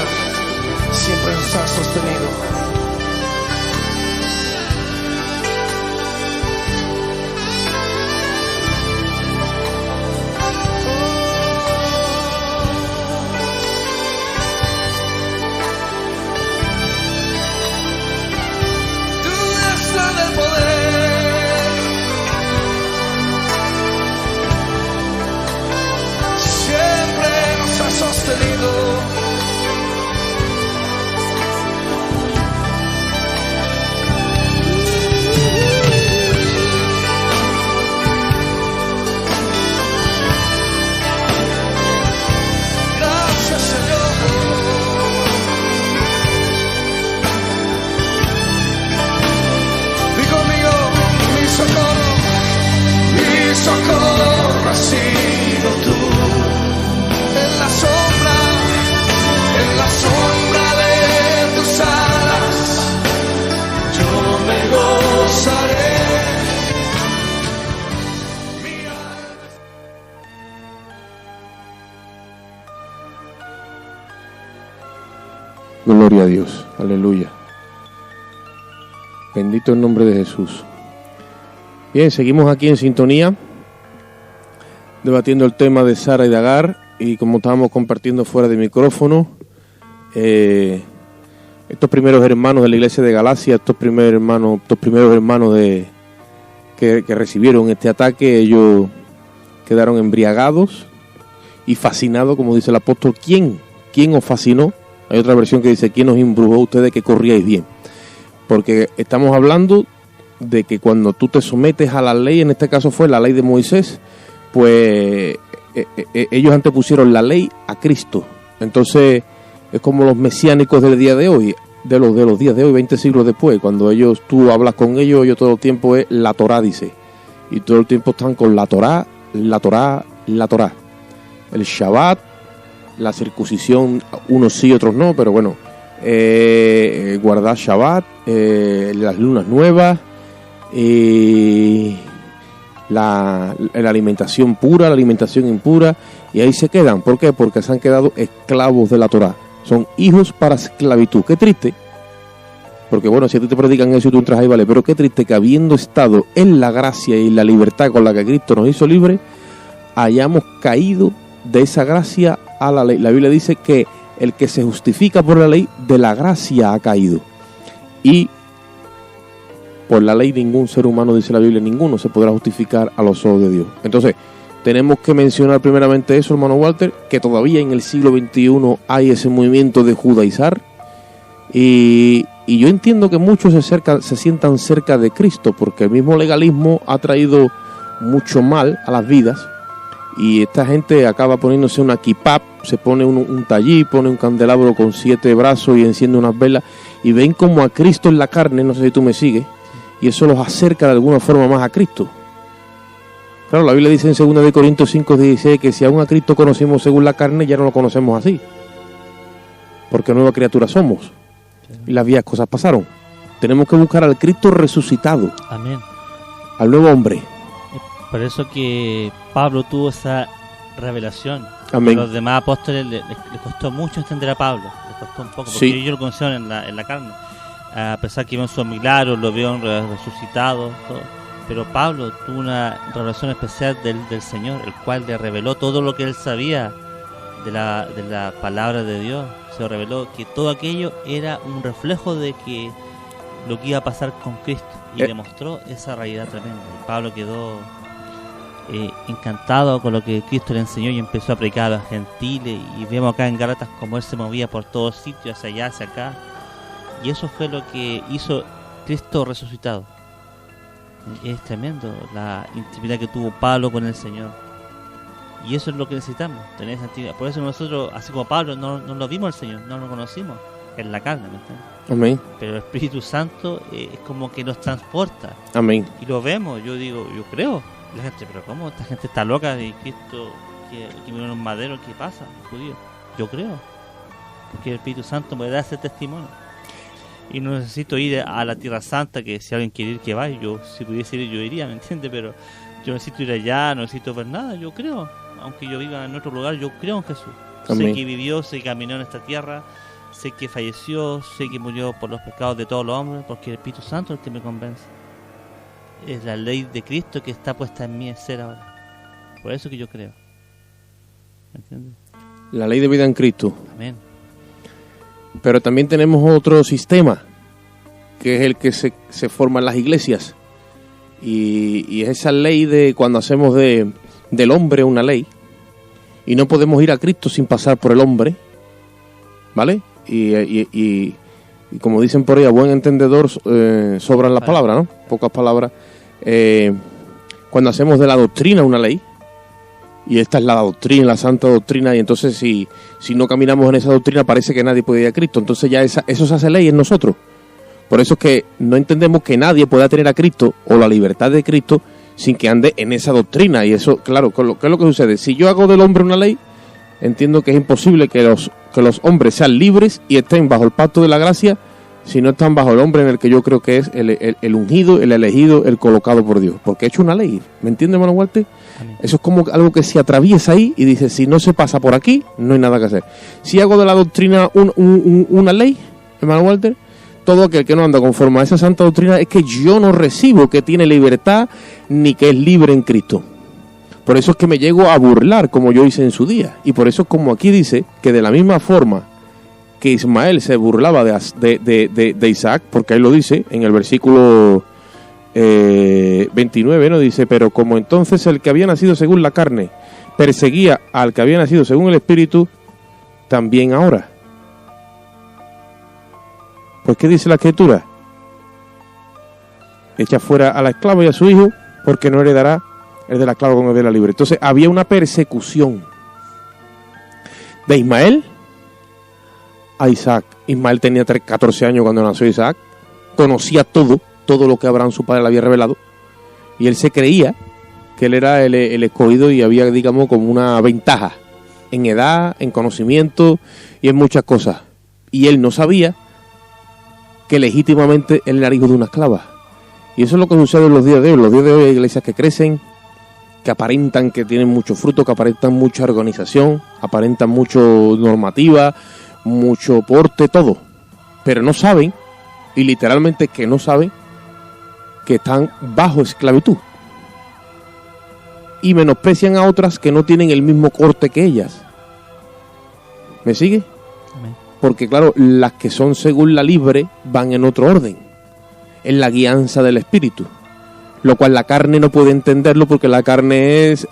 siempre nos ha sostenido. Tu diestra del poder siempre nos ha sostenido. Gracias, Señor. Di conmigo, mi socorro ha sido tú. En la sombra de tus alas, yo me gozaré. Gloria a Dios, aleluya. Bendito el nombre de Jesús. Bien, seguimos aquí en sintonía, debatiendo el tema de Sara y de Agar, y como estábamos compartiendo fuera de micrófono, estos primeros hermanos de la iglesia de Galacia, estos primeros hermanos que recibieron este ataque, ellos quedaron embriagados y fascinados, como dice el apóstol. ¿Quién os fascinó? Hay otra versión que dice: ¿quién os embrujó ustedes que corríais bien? Porque estamos hablando de que cuando tú te sometes a la ley, en este caso fue la ley de Moisés, pues ellos antepusieron la ley a Cristo. Entonces es como los mesiánicos del día de hoy, de los días de hoy, 20 siglos después, cuando tú hablas con ellos todo el tiempo es la Torá, dice, y todo el tiempo están con la Torá, la Torá, la Torá. El Shabbat, la circuncisión, unos sí, otros no, pero bueno, guardar Shabbat, las lunas nuevas, la alimentación pura, la alimentación impura, y ahí se quedan. ¿Por qué? Porque se han quedado esclavos de la Torá. Son hijos para esclavitud. Qué triste, porque bueno, si a ti te predican eso y tú entras ahí, vale, pero qué triste que habiendo estado en la gracia y la libertad con la que Cristo nos hizo libres, hayamos caído de esa gracia a la ley. La Biblia dice que el que se justifica por la ley, de la gracia ha caído. Y por la ley ningún ser humano, dice la Biblia, ninguno se podrá justificar a los ojos de Dios. Entonces, tenemos que mencionar primeramente eso, hermano Walter, que todavía en el siglo XXI hay ese movimiento de judaizar. Y yo entiendo que muchos se sientan cerca de Cristo, porque el mismo legalismo ha traído mucho mal a las vidas. Y esta gente acaba poniéndose una kipap, se pone un tallí, pone un candelabro con 7 brazos y enciende unas velas, y ven como a Cristo en la carne, no sé si tú me sigues, y eso los acerca de alguna forma más a Cristo. Claro, la Biblia dice en 2 Corintios 5:16 que si aún a Cristo conocimos según la carne, ya no lo conocemos así, porque nueva criatura somos, y las viejas cosas pasaron. Tenemos que buscar al Cristo resucitado. Amén. Al nuevo hombre. Por eso que Pablo tuvo esa revelación. Amén. A los demás apóstoles les costó mucho entender a Pablo. Les costó un poco, porque ellos lo conocieron en la carne. A pesar que vieron sus milagros, lo vieron resucitado, todo. Pero Pablo tuvo una revelación especial del Señor, el cual le reveló todo lo que él sabía de la palabra de Dios. Se reveló que todo aquello era un reflejo de que lo que iba a pasar con Cristo, y demostró esa realidad tremenda. Y Pablo quedó encantado con lo que Cristo le enseñó y empezó a predicar a los gentiles. Y vemos acá en Gálatas cómo él se movía por todos sitios, hacia allá, hacia acá. Y eso fue lo que hizo Cristo resucitado. Es tremendo la intimidad que tuvo Pablo con el Señor. Y eso es lo que necesitamos, tener esa intimidad. Por eso nosotros, así como Pablo, no lo vimos al Señor, no lo conocimos en la carne, ¿me entiendes? Amén. Pero el Espíritu Santo es como que nos transporta. Amén. Y lo vemos, yo digo, yo creo. La gente, pero ¿cómo? Esta gente está loca de Cristo, que vino en un madero, ¿qué pasa? Judío. Yo creo. Porque el Espíritu Santo me da ese testimonio. Y no necesito ir a la Tierra Santa, que si alguien quiere ir, que vaya. Yo, si pudiese ir, yo iría, ¿me entiendes? Pero yo no necesito ir allá, no necesito ver nada, yo creo. Aunque yo viva en otro lugar, yo creo en Jesús. Amén. Sé que vivió, sé que caminó en esta tierra, sé que falleció, sé que murió por los pecados de todos los hombres, porque el Espíritu Santo es el que me convence. Es la ley de Cristo que está puesta en mí en ser ahora. Por eso que yo creo. ¿Me entiendes? La ley de vida en Cristo. Amén. Pero también tenemos otro sistema, que es el que se forma en las iglesias. Y es esa ley de cuando hacemos del hombre una ley. Y no podemos ir a Cristo sin pasar por el hombre. ¿Vale? Y como dicen por ahí, a buen entendedor sobran las palabras, ¿no? Pocas palabras. Cuando hacemos de la doctrina una ley, y esta es la doctrina, la santa doctrina, y entonces si no caminamos en esa doctrina parece que nadie puede ir a Cristo. Entonces ya eso se hace ley en nosotros. Por eso es que no entendemos que nadie pueda tener a Cristo o la libertad de Cristo sin que ande en esa doctrina. Y eso, claro, ¿qué es lo que sucede? Si yo hago del hombre una ley, entiendo que es imposible que los hombres sean libres y estén bajo el pacto de la gracia si no están bajo el hombre en el que yo creo que es el ungido, el elegido, el colocado por Dios. Porque he hecho una ley. ¿Me entiende, hermano Walter? Amén. Eso es como algo que se atraviesa ahí y dice, si no se pasa por aquí, no hay nada que hacer. Si hago de la doctrina una ley, hermano Walter, todo aquel que no anda conforme a esa santa doctrina es que yo no recibo que tiene libertad ni que es libre en Cristo. Por eso es que me llego a burlar como yo hice en su día. Y por eso es como aquí dice que de la misma forma que Ismael se burlaba de Isaac, porque ahí lo dice en el versículo 29, ¿no? Dice, pero como entonces el que había nacido según la carne perseguía al que había nacido según el Espíritu, también ahora. Pues ¿qué dice la Escritura? Echa fuera a la esclava y a su hijo, porque no heredará el de la esclava con el de la libre. Entonces había una persecución de Ismael a Isaac. Ismael tenía 14 años cuando nació Isaac, conocía todo lo que Abraham su padre le había revelado, y él se creía que él era el escogido y había, digamos, como una ventaja en edad, en conocimiento y en muchas cosas. Y él no sabía que legítimamente él era hijo de una esclava. Y eso es lo que sucede en los días de hoy. En los días de hoy hay iglesias que crecen, que aparentan que tienen mucho fruto, que aparentan mucha organización, aparentan mucho normativa, mucho porte, todo. Pero no saben, y literalmente que no saben, que están bajo esclavitud. Y menosprecian a otras que no tienen el mismo corte que ellas. ¿Me sigue? Amén. Porque claro, las que son según la libre van en otro orden, en la guianza del Espíritu, lo cual la carne no puede entenderlo, porque la carne es,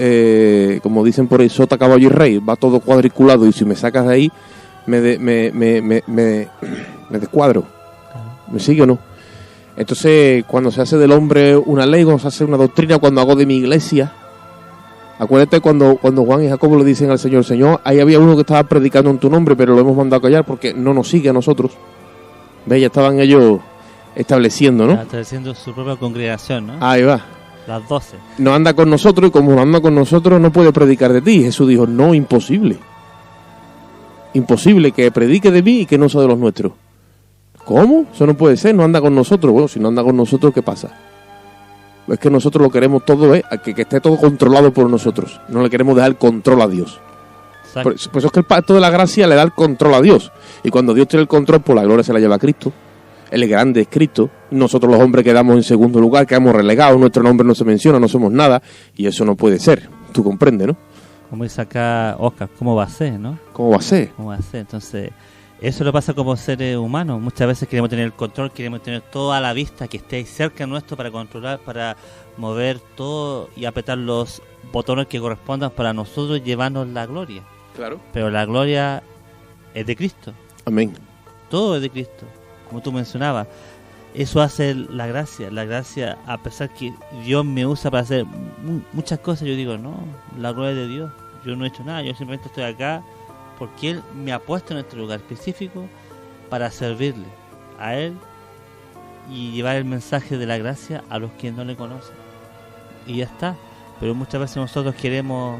como dicen por ahí, sota, caballo y rey, va todo cuadriculado, y si me sacas de ahí me descuadro. ¿Me sigue o no? Entonces, cuando se hace del hombre una ley, cuando se hace una doctrina, cuando hago de mi iglesia, acuérdate cuando Juan y Jacobo le dicen al Señor, Señor, ahí había uno que estaba predicando en tu nombre, pero lo hemos mandado a callar porque no nos sigue a nosotros. ¿Ves? Ya estaban ellos estableciendo, ¿no? Estableciendo su propia congregación, ¿no? Ahí va. Las 12. No anda con nosotros, y como no anda con nosotros no puede predicar de ti. Jesús dijo, no, imposible. Imposible que predique de mí y que no sea de los nuestros. ¿Cómo? Eso no puede ser, no anda con nosotros. Bueno, si no anda con nosotros, ¿qué pasa? Es que nosotros lo queremos todo, que esté todo controlado por nosotros. No le queremos dejar el control a Dios. Por eso es que el pacto de la gracia le da el control a Dios. Y cuando Dios tiene el control, pues la gloria se la lleva a Cristo. el grande es Cristo. Nosotros los hombres quedamos en segundo lugar, quedamos relegados, nuestro nombre no se menciona, no somos nada, y eso no puede ser. Tú comprendes, ¿no? Como dice acá Oscar, ¿cómo va a ser, no? ¿Cómo va a ser? ¿Cómo va a ser? Entonces, eso lo pasa como seres humanos. Muchas veces queremos tener el control, queremos tener todo a la vista, que esté ahí cerca nuestro para controlar, para mover todo y apretar los botones que correspondan para nosotros llevarnos la gloria. Claro. Pero la gloria es de Cristo. Amén. Todo es de Cristo, como tú mencionabas. Eso hace la gracia. La gracia, a pesar que Dios me usa para hacer muchas cosas, yo digo, no, la gloria es de Dios. Yo no he hecho nada, yo simplemente estoy acá porque Él me ha puesto en este lugar específico para servirle a Él y llevar el mensaje de la gracia a los que no le conocen. Y ya está. Pero muchas veces nosotros queremos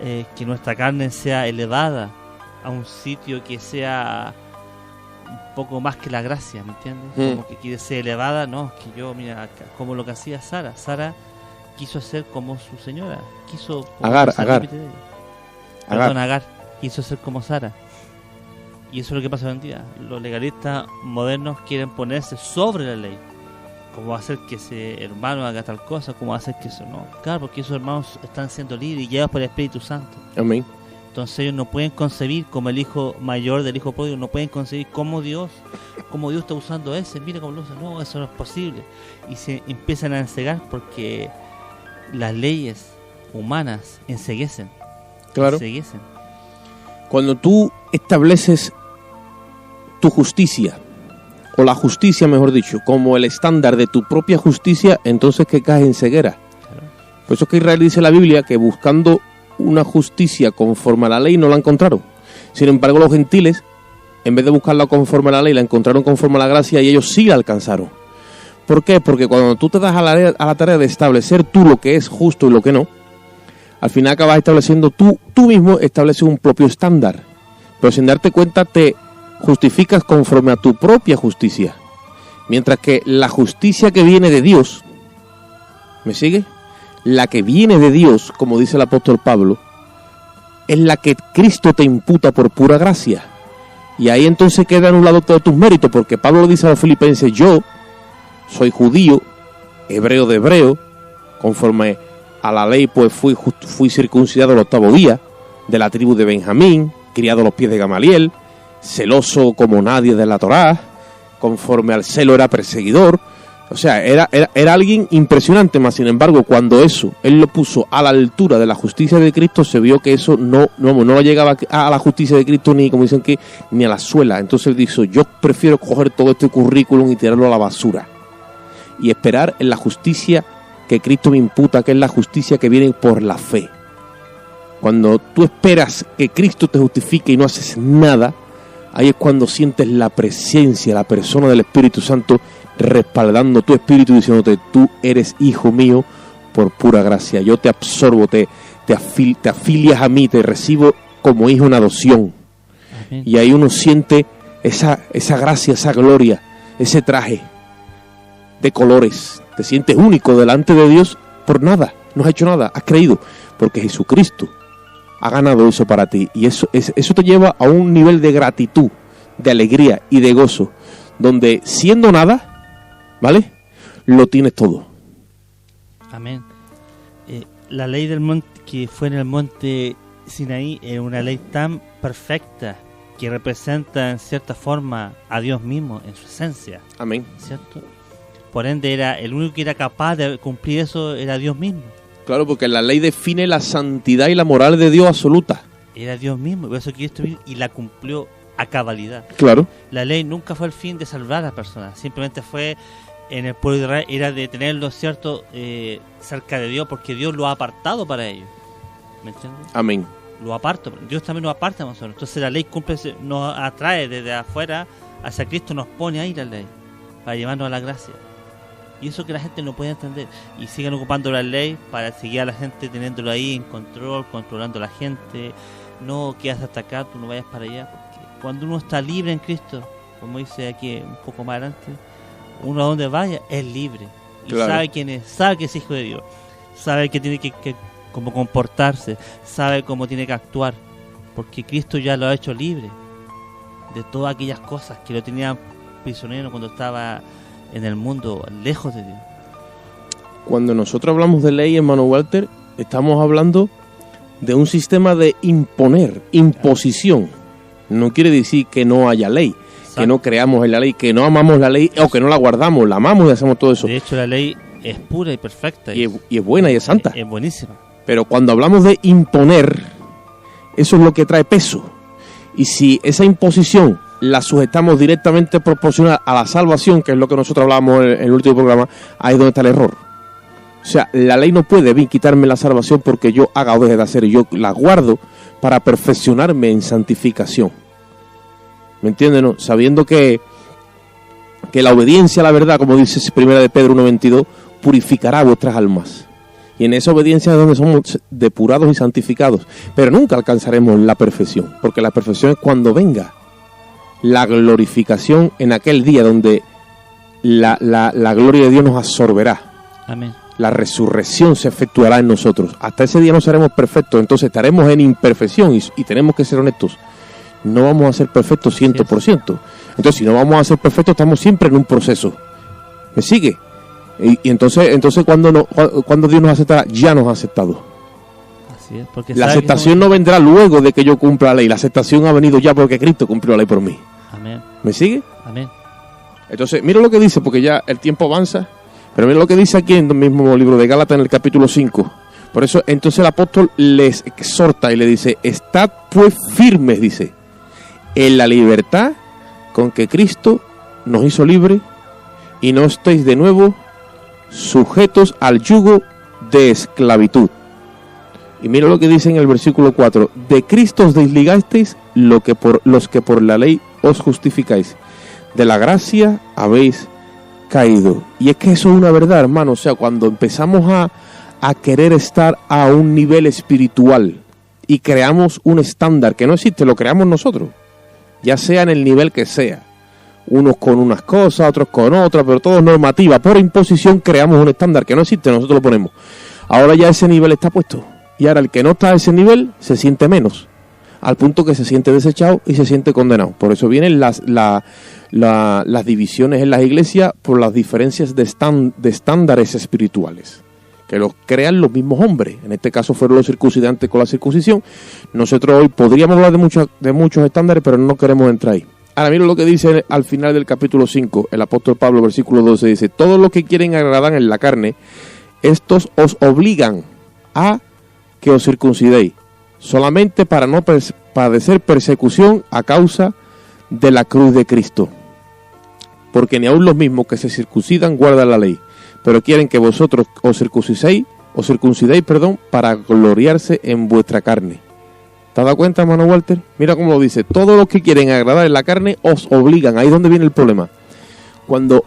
que nuestra carne sea elevada a un sitio que sea un poco más que la gracia, ¿me entiendes? Como que quiere ser elevada, no, que yo, mira, como lo que hacía Sara. Sara quiso ser como su señora, quiso Agar. Agar quiso ser como Sara. Y eso es lo que pasa hoy en día. Los legalistas modernos quieren ponerse sobre la ley. ¿Cómo hacer que ese hermano haga tal cosa? ¿Cómo hacer que eso no? Claro, porque esos hermanos están siendo libres y guiados por el Espíritu Santo. Amén. Entonces ellos no pueden concebir como el hijo mayor del hijo pródigo, no pueden concebir cómo Dios está usando ese, mira cómo lo usa, no, eso no es posible. Y se empiezan a encegar porque las leyes humanas enceguecen. Claro. Enceguecen. Cuando tú estableces tu justicia, o la justicia mejor dicho, como el estándar de tu propia justicia, entonces que caes en ceguera. Claro. Por eso es que Israel dice en la Biblia que buscando una justicia conforme a la ley no la encontraron. Sin embargo, los gentiles, en vez de buscarla conforme a la ley, la encontraron conforme a la gracia y ellos sí la alcanzaron. ¿Por qué? Porque cuando tú te das a la tarea de establecer tú lo que es justo y lo que no, al final acabas estableciendo tú mismo estableces un propio estándar. Pero sin darte cuenta te justificas conforme a tu propia justicia. Mientras que la justicia que viene de Dios, ¿me sigue? La que viene de Dios, como dice el apóstol Pablo, es la que Cristo te imputa por pura gracia. Y ahí entonces queda anulado todos tus méritos, porque Pablo le dice a los filipenses, yo soy judío, hebreo de hebreo, conforme a la ley pues fui circuncidado el 8º día, de la tribu de Benjamín, criado a los pies de Gamaliel, celoso como nadie de la Torá, conforme al celo era perseguidor. O sea, era alguien impresionante, más sin embargo, cuando eso, él lo puso a la altura de la justicia de Cristo, se vio que eso no llegaba a la justicia de Cristo ni, como dicen que, ni a la suela. Entonces él dijo, yo prefiero coger todo este currículum y tirarlo a la basura. Y esperar en la justicia que Cristo me imputa, que es la justicia que viene por la fe. Cuando tú esperas que Cristo te justifique y no haces nada, ahí es cuando sientes la presencia, la persona del Espíritu Santo respaldando tu espíritu, diciéndote, tú eres hijo mío por pura gracia. Yo te absorbo, te afilias a mí, te recibo como hijo en adopción. Amén. Y ahí uno siente esa gracia, esa gloria, ese traje de colores. Te sientes único delante de Dios por nada, no has hecho nada, has creído, porque Jesucristo ha ganado eso para ti. Y eso te lleva a un nivel de gratitud, de alegría y de gozo, donde siendo nada, ¿vale? Lo tienes todo. Amén. La ley del monte que fue en el monte Sinaí es una ley tan perfecta que representa en cierta forma a Dios mismo en su esencia. Amén. ¿Cierto? Por ende, el único que era capaz de cumplir eso era Dios mismo. Claro, porque la ley define la santidad y la moral de Dios absoluta. Era Dios mismo, por eso Cristo vino y la cumplió a cabalidad. Claro. La ley nunca fue el fin de salvar a las personas, simplemente fue en el pueblo de Israel, era de tenerlo, ¿cierto?, cerca de Dios, porque Dios lo ha apartado para ellos. ¿Me entiendes? Amén. Lo aparta, Dios también nos aparta a nosotros. Entonces la ley cumple, nos atrae desde afuera hacia Cristo, nos pone ahí la ley, para llevarnos a la gracia. Y eso que la gente no puede entender. Y siguen ocupando la ley para seguir a la gente teniéndolo ahí en control, controlando a la gente. No quedas hasta acá, tú no vayas para allá. Porque cuando uno está libre en Cristo, como dice aquí un poco más adelante, uno a donde vaya es libre. Y claro, sabe quién es, sabe que es hijo de Dios. Sabe que tiene que cómo comportarse, sabe cómo tiene que actuar. Porque Cristo ya lo ha hecho libre de todas aquellas cosas que lo tenían prisionero cuando estaba en el mundo lejos de Dios. Cuando nosotros hablamos de ley, hermano Walter, estamos hablando de un sistema de imponer, imposición. No quiere decir que no haya ley, Exacto. que no creamos en la ley, que no amamos la ley o que no la guardamos, la amamos y hacemos todo eso. De hecho, la ley es pura y perfecta. Y es buena y es santa. Es buenísima. Pero cuando hablamos de imponer, eso es lo que trae peso. Y si esa imposición la sujetamos directamente proporcional a la salvación, que es lo que nosotros hablábamos en el último programa, ahí es donde está el error. O sea, la ley no puede bien quitarme la salvación porque yo haga o deje de hacer. Yo la guardo para perfeccionarme en santificación. ¿Me entienden? ¿No? Sabiendo que la obediencia a la verdad, como dice 1 de Pedro 1:22, purificará vuestras almas. Y en esa obediencia es donde somos depurados y santificados. Pero nunca alcanzaremos la perfección, porque la perfección es cuando venga la glorificación en aquel día donde la gloria de Dios nos absorberá. Amén. La resurrección se efectuará en nosotros. Hasta ese día no seremos perfectos, entonces estaremos en imperfección y tenemos que ser honestos. No vamos a ser perfectos 100%. Entonces, si no vamos a ser perfectos, estamos siempre en un proceso. ¿Me sigue? Y entonces cuando Dios nos aceptará, ya nos ha aceptado. Así es, porque La sabe aceptación no vendrá luego de que yo cumpla la ley. La aceptación ha venido ya porque Cristo cumplió la ley por mí. Amén. ¿Me sigue? Amén. Entonces, mira lo que dice, porque ya el tiempo avanza. Pero mira lo que dice aquí en el mismo libro de Gálatas, en el capítulo 5. Por eso, entonces el apóstol les exhorta y le dice: estad pues firmes, dice, en la libertad con que Cristo nos hizo libres, y no estéis de nuevo sujetos al yugo de esclavitud. Y mira lo que dice en el versículo 4: de Cristo os desligasteis los que por la ley os justificáis, de la gracia habéis caído. Y es que eso es una verdad, hermano. O sea, cuando empezamos a querer estar a un nivel espiritual y creamos un estándar que no existe, lo creamos nosotros, ya sea en el nivel que sea, unos con unas cosas, otros con otras, pero todo es normativa. Por imposición creamos un estándar que no existe, nosotros lo ponemos. Ahora ya ese nivel está puesto. Y ahora el que no está a ese nivel se siente menos, al punto que se siente desechado y se siente condenado. Por eso vienen las divisiones en las iglesias, por las diferencias de estándares espirituales, que los crean los mismos hombres. En este caso fueron los circuncidantes con la circuncisión. Nosotros hoy podríamos hablar de muchos estándares, pero no queremos entrar ahí. Ahora mira lo que dice al final del capítulo 5, el apóstol Pablo, versículo 12, dice: todos los que quieren agradar en la carne, estos os obligan a que os circuncidéis, solamente para no padecer persecución a causa de la cruz de Cristo. Porque ni aun los mismos que se circuncidan guardan la ley, pero quieren que vosotros os circuncidéis, para gloriarse en vuestra carne. ¿Te has dado cuenta, hermano Walter? Mira cómo lo dice: todos los que quieren agradar en la carne os obligan. Ahí es donde viene el problema. Cuando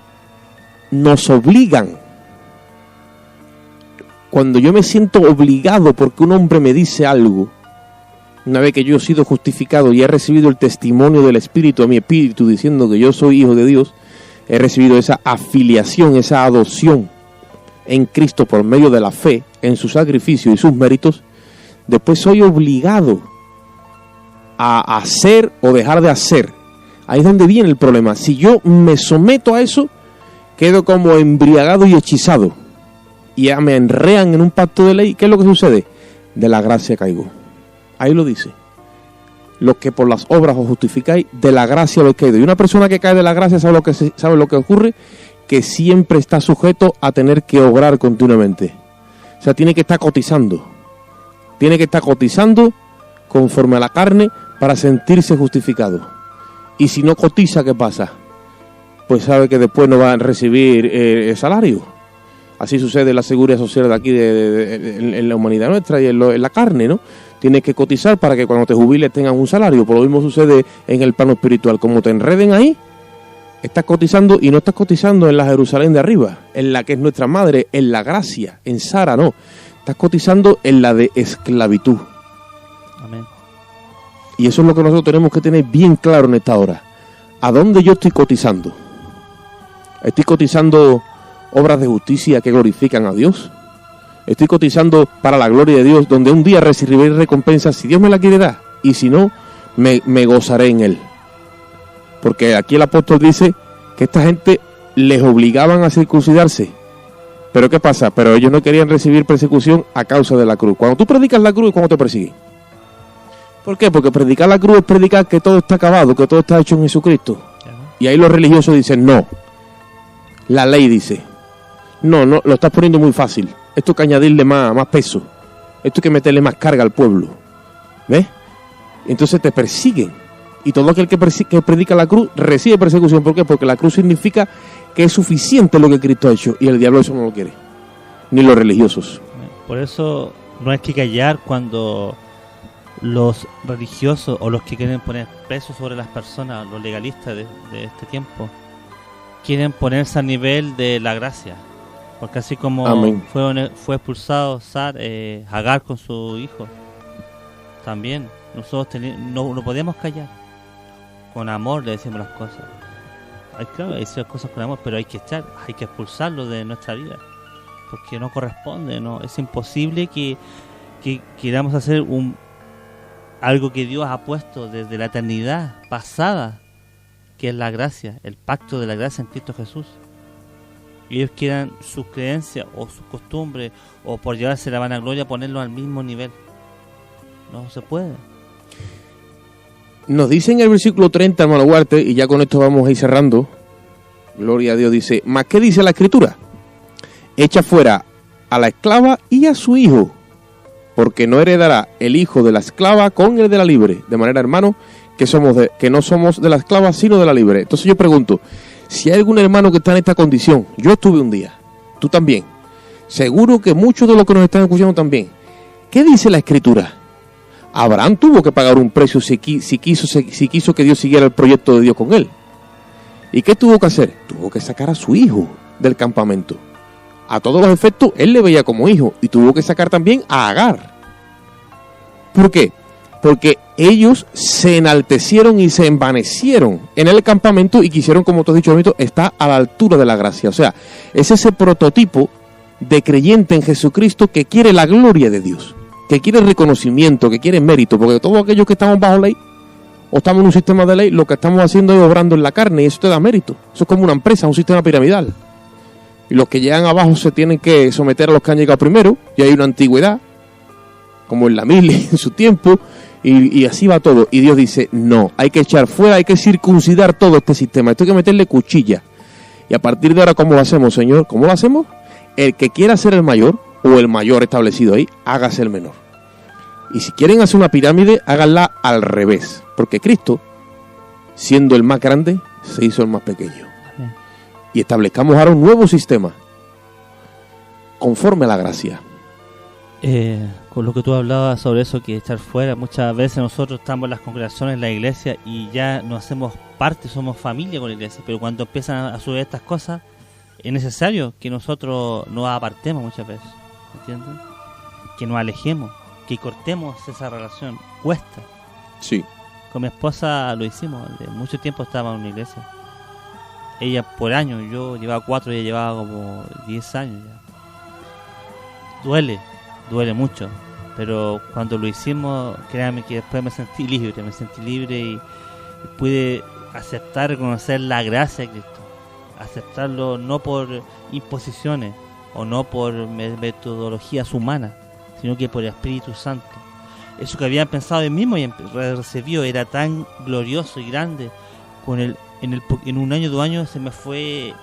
nos obligan, cuando yo me siento obligado porque un hombre me dice algo, una vez que yo he sido justificado y he recibido el testimonio del Espíritu a mi espíritu diciendo que yo soy hijo de Dios, he recibido esa afiliación, esa adopción en Cristo por medio de la fe en su sacrificio y sus méritos, después soy obligado a hacer o dejar de hacer. Ahí es donde viene el problema. Si yo me someto a eso, quedo como embriagado y hechizado, y ya me enrean en un pacto de ley. ¿Qué es lo que sucede? De la gracia caigo. Ahí lo dice: los que por las obras os justificáis, de la gracia lo he caído. Y una persona que cae de la gracia sabe lo que ocurre, que siempre está sujeto a tener que obrar continuamente. O sea, tiene que estar cotizando. Tiene que estar cotizando conforme a la carne para sentirse justificado. Y si no cotiza, ¿qué pasa? Pues sabe que después no va a recibir el salario. Así sucede en la seguridad social de aquí, en la humanidad nuestra y en la carne, ¿no? Tienes que cotizar para que cuando te jubiles tengas un salario. Por lo mismo sucede en el plano espiritual. Como te enreden ahí, estás cotizando, y no estás cotizando en la Jerusalén de arriba, en la que es nuestra madre, en la gracia, en Sara, no. Estás cotizando en la de esclavitud. Amén. Y eso es lo que nosotros tenemos que tener bien claro en esta hora. ¿A dónde yo estoy cotizando? ¿Estoy cotizando obras de justicia que glorifican a Dios? Estoy cotizando para la gloria de Dios, donde un día recibiré recompensa si Dios me la quiere dar, y si no, me gozaré en Él. Porque aquí el apóstol dice que esta gente les obligaban a circuncidarse. Pero ¿qué pasa? Pero ellos no querían recibir persecución a causa de la cruz. Cuando tú predicas la cruz, ¿cómo te persiguen? ¿Por qué? Porque predicar la cruz es predicar que todo está acabado, que todo está hecho en Jesucristo. Y ahí los religiosos dicen, no. La ley dice, no, lo estás poniendo muy fácil. Esto hay que añadirle más peso. Esto hay que meterle más carga al pueblo. ¿Ves? Entonces te persiguen. Y todo aquel que predica la cruz recibe persecución. ¿Por qué? Porque la cruz significa que es suficiente lo que Cristo ha hecho. Y el diablo eso no lo quiere. Ni los religiosos. Por eso no hay que callar cuando los religiosos o los que quieren poner peso sobre las personas, los legalistas de este tiempo, quieren ponerse a nivel de la gracia. Porque así como fue expulsado Agar con su hijo, también nosotros no podemos callar. Con amor le decimos las cosas. Claro, hay ciertas cosas con amor, pero hay que expulsarlo de nuestra vida. Porque no corresponde, no es imposible que queramos hacer algo que Dios ha puesto desde la eternidad pasada, que es la gracia, el pacto de la gracia en Cristo Jesús. Y ellos quieran sus creencias o sus costumbres o por llevarse la vanagloria ponerlo al mismo nivel. No se puede. Nos dice en el versículo 30, hermano Huarte, y ya con esto vamos a ir cerrando. Gloria a Dios, dice, ¿más qué dice la Escritura? Echa fuera a la esclava y a su hijo, porque no heredará el hijo de la esclava con el de la libre. De manera, hermano, que no somos de la esclava, sino de la libre. Entonces yo pregunto, si hay algún hermano que está en esta condición, yo estuve un día, tú también, seguro que muchos de los que nos están escuchando también. ¿Qué dice la Escritura? Abraham tuvo que pagar un precio si quiso que Dios siguiera el proyecto de Dios con él. ¿Y qué tuvo que hacer? Tuvo que sacar a su hijo del campamento. A todos los efectos, él le veía como hijo. Y tuvo que sacar también a Agar. ¿Por qué? Porque ellos se enaltecieron y se envanecieron en el campamento y quisieron, como tú has dicho, estar a la altura de la gracia. O sea, es ese prototipo de creyente en Jesucristo que quiere la gloria de Dios, que quiere reconocimiento, que quiere mérito, porque todos aquellos que estamos bajo ley o estamos en un sistema de ley, lo que estamos haciendo es obrando en la carne y eso te da mérito. Eso es como una empresa, un sistema piramidal. Y los que llegan abajo se tienen que someter a los que han llegado primero, y hay una antigüedad, como en la mili en su tiempo, y así va todo. Y Dios dice, no, hay que echar fuera, hay que circuncidar todo este sistema, esto hay que meterle cuchilla. Y a partir de ahora, ¿cómo lo hacemos, Señor? ¿Cómo lo hacemos? El que quiera ser el mayor, o el mayor establecido ahí, hágase el menor. Y si quieren hacer una pirámide, háganla al revés, porque Cristo, siendo el más grande, se hizo el más pequeño. Amén. Y establezcamos ahora un nuevo sistema conforme a la gracia. Con lo que tú hablabas sobre eso, que echar fuera, muchas veces nosotros estamos en las congregaciones, en la iglesia, y ya no hacemos parte, somos familia con la iglesia, pero cuando empiezan a subir estas cosas, es necesario que nosotros nos apartemos muchas veces, ¿entiendes? Que nos alejemos, que cortemos esa relación. Cuesta. Sí. Con mi esposa lo hicimos, de mucho tiempo estábamos en una iglesia. Ella por años, yo llevaba 4, ella llevaba como 10 años ya. Duele mucho, pero cuando lo hicimos, créanme que después me sentí libre y pude aceptar, reconocer la gracia de Cristo. Aceptarlo no por imposiciones o no por metodologías humanas, sino que por el Espíritu Santo. Eso que habían pensado en mismo y recibió era tan glorioso y grande. En un año, 2 años se me fue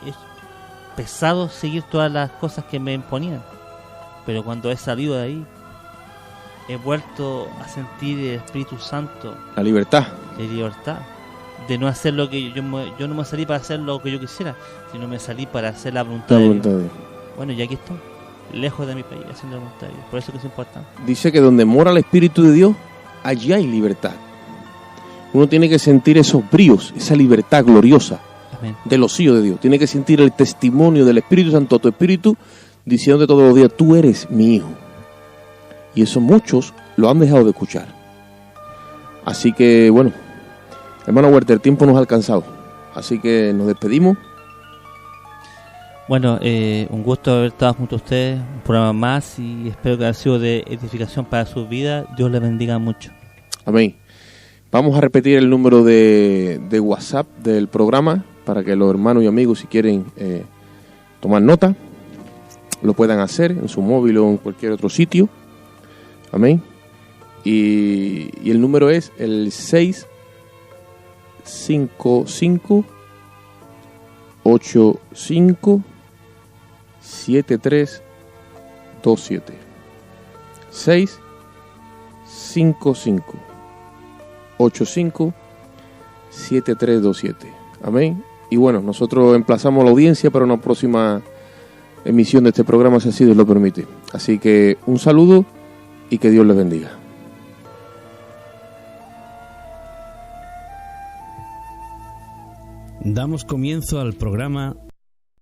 pesado seguir todas las cosas que me imponían. Pero cuando he salido de ahí, he vuelto a sentir el Espíritu Santo. La libertad. De no hacer lo que yo no me salí para hacer lo que yo quisiera, sino me salí para hacer la voluntad de Dios. Bueno, y aquí estoy, lejos de mi país, haciendo la voluntad de Dios. Por eso que es importante. Dice que donde mora el Espíritu de Dios, allí hay libertad. Uno tiene que sentir esos bríos, esa libertad gloriosa. Amén. De los hijos de Dios. Tiene que sentir el testimonio del Espíritu Santo, tu Espíritu, diciéndote todos los días, tú eres mi hijo. Y eso muchos lo han dejado de escuchar. Así que, bueno, hermano Huerta, el tiempo nos ha alcanzado. Así que nos despedimos. Bueno, un gusto haber estado junto a ustedes, un programa más, y espero que haya sido de edificación para su vida. Dios les bendiga mucho. Amén. Vamos a repetir el número de WhatsApp del programa, para que los hermanos y amigos, si quieren tomar nota, lo puedan hacer en su móvil o en cualquier otro sitio. Amén. Y el número es el 655-85-7327. 655-85-7327. Amén. Y bueno, nosotros emplazamos a la audiencia para una próxima emisión de este programa, si así Dios lo permite. Así que un saludo y que Dios les bendiga. Damos comienzo al programa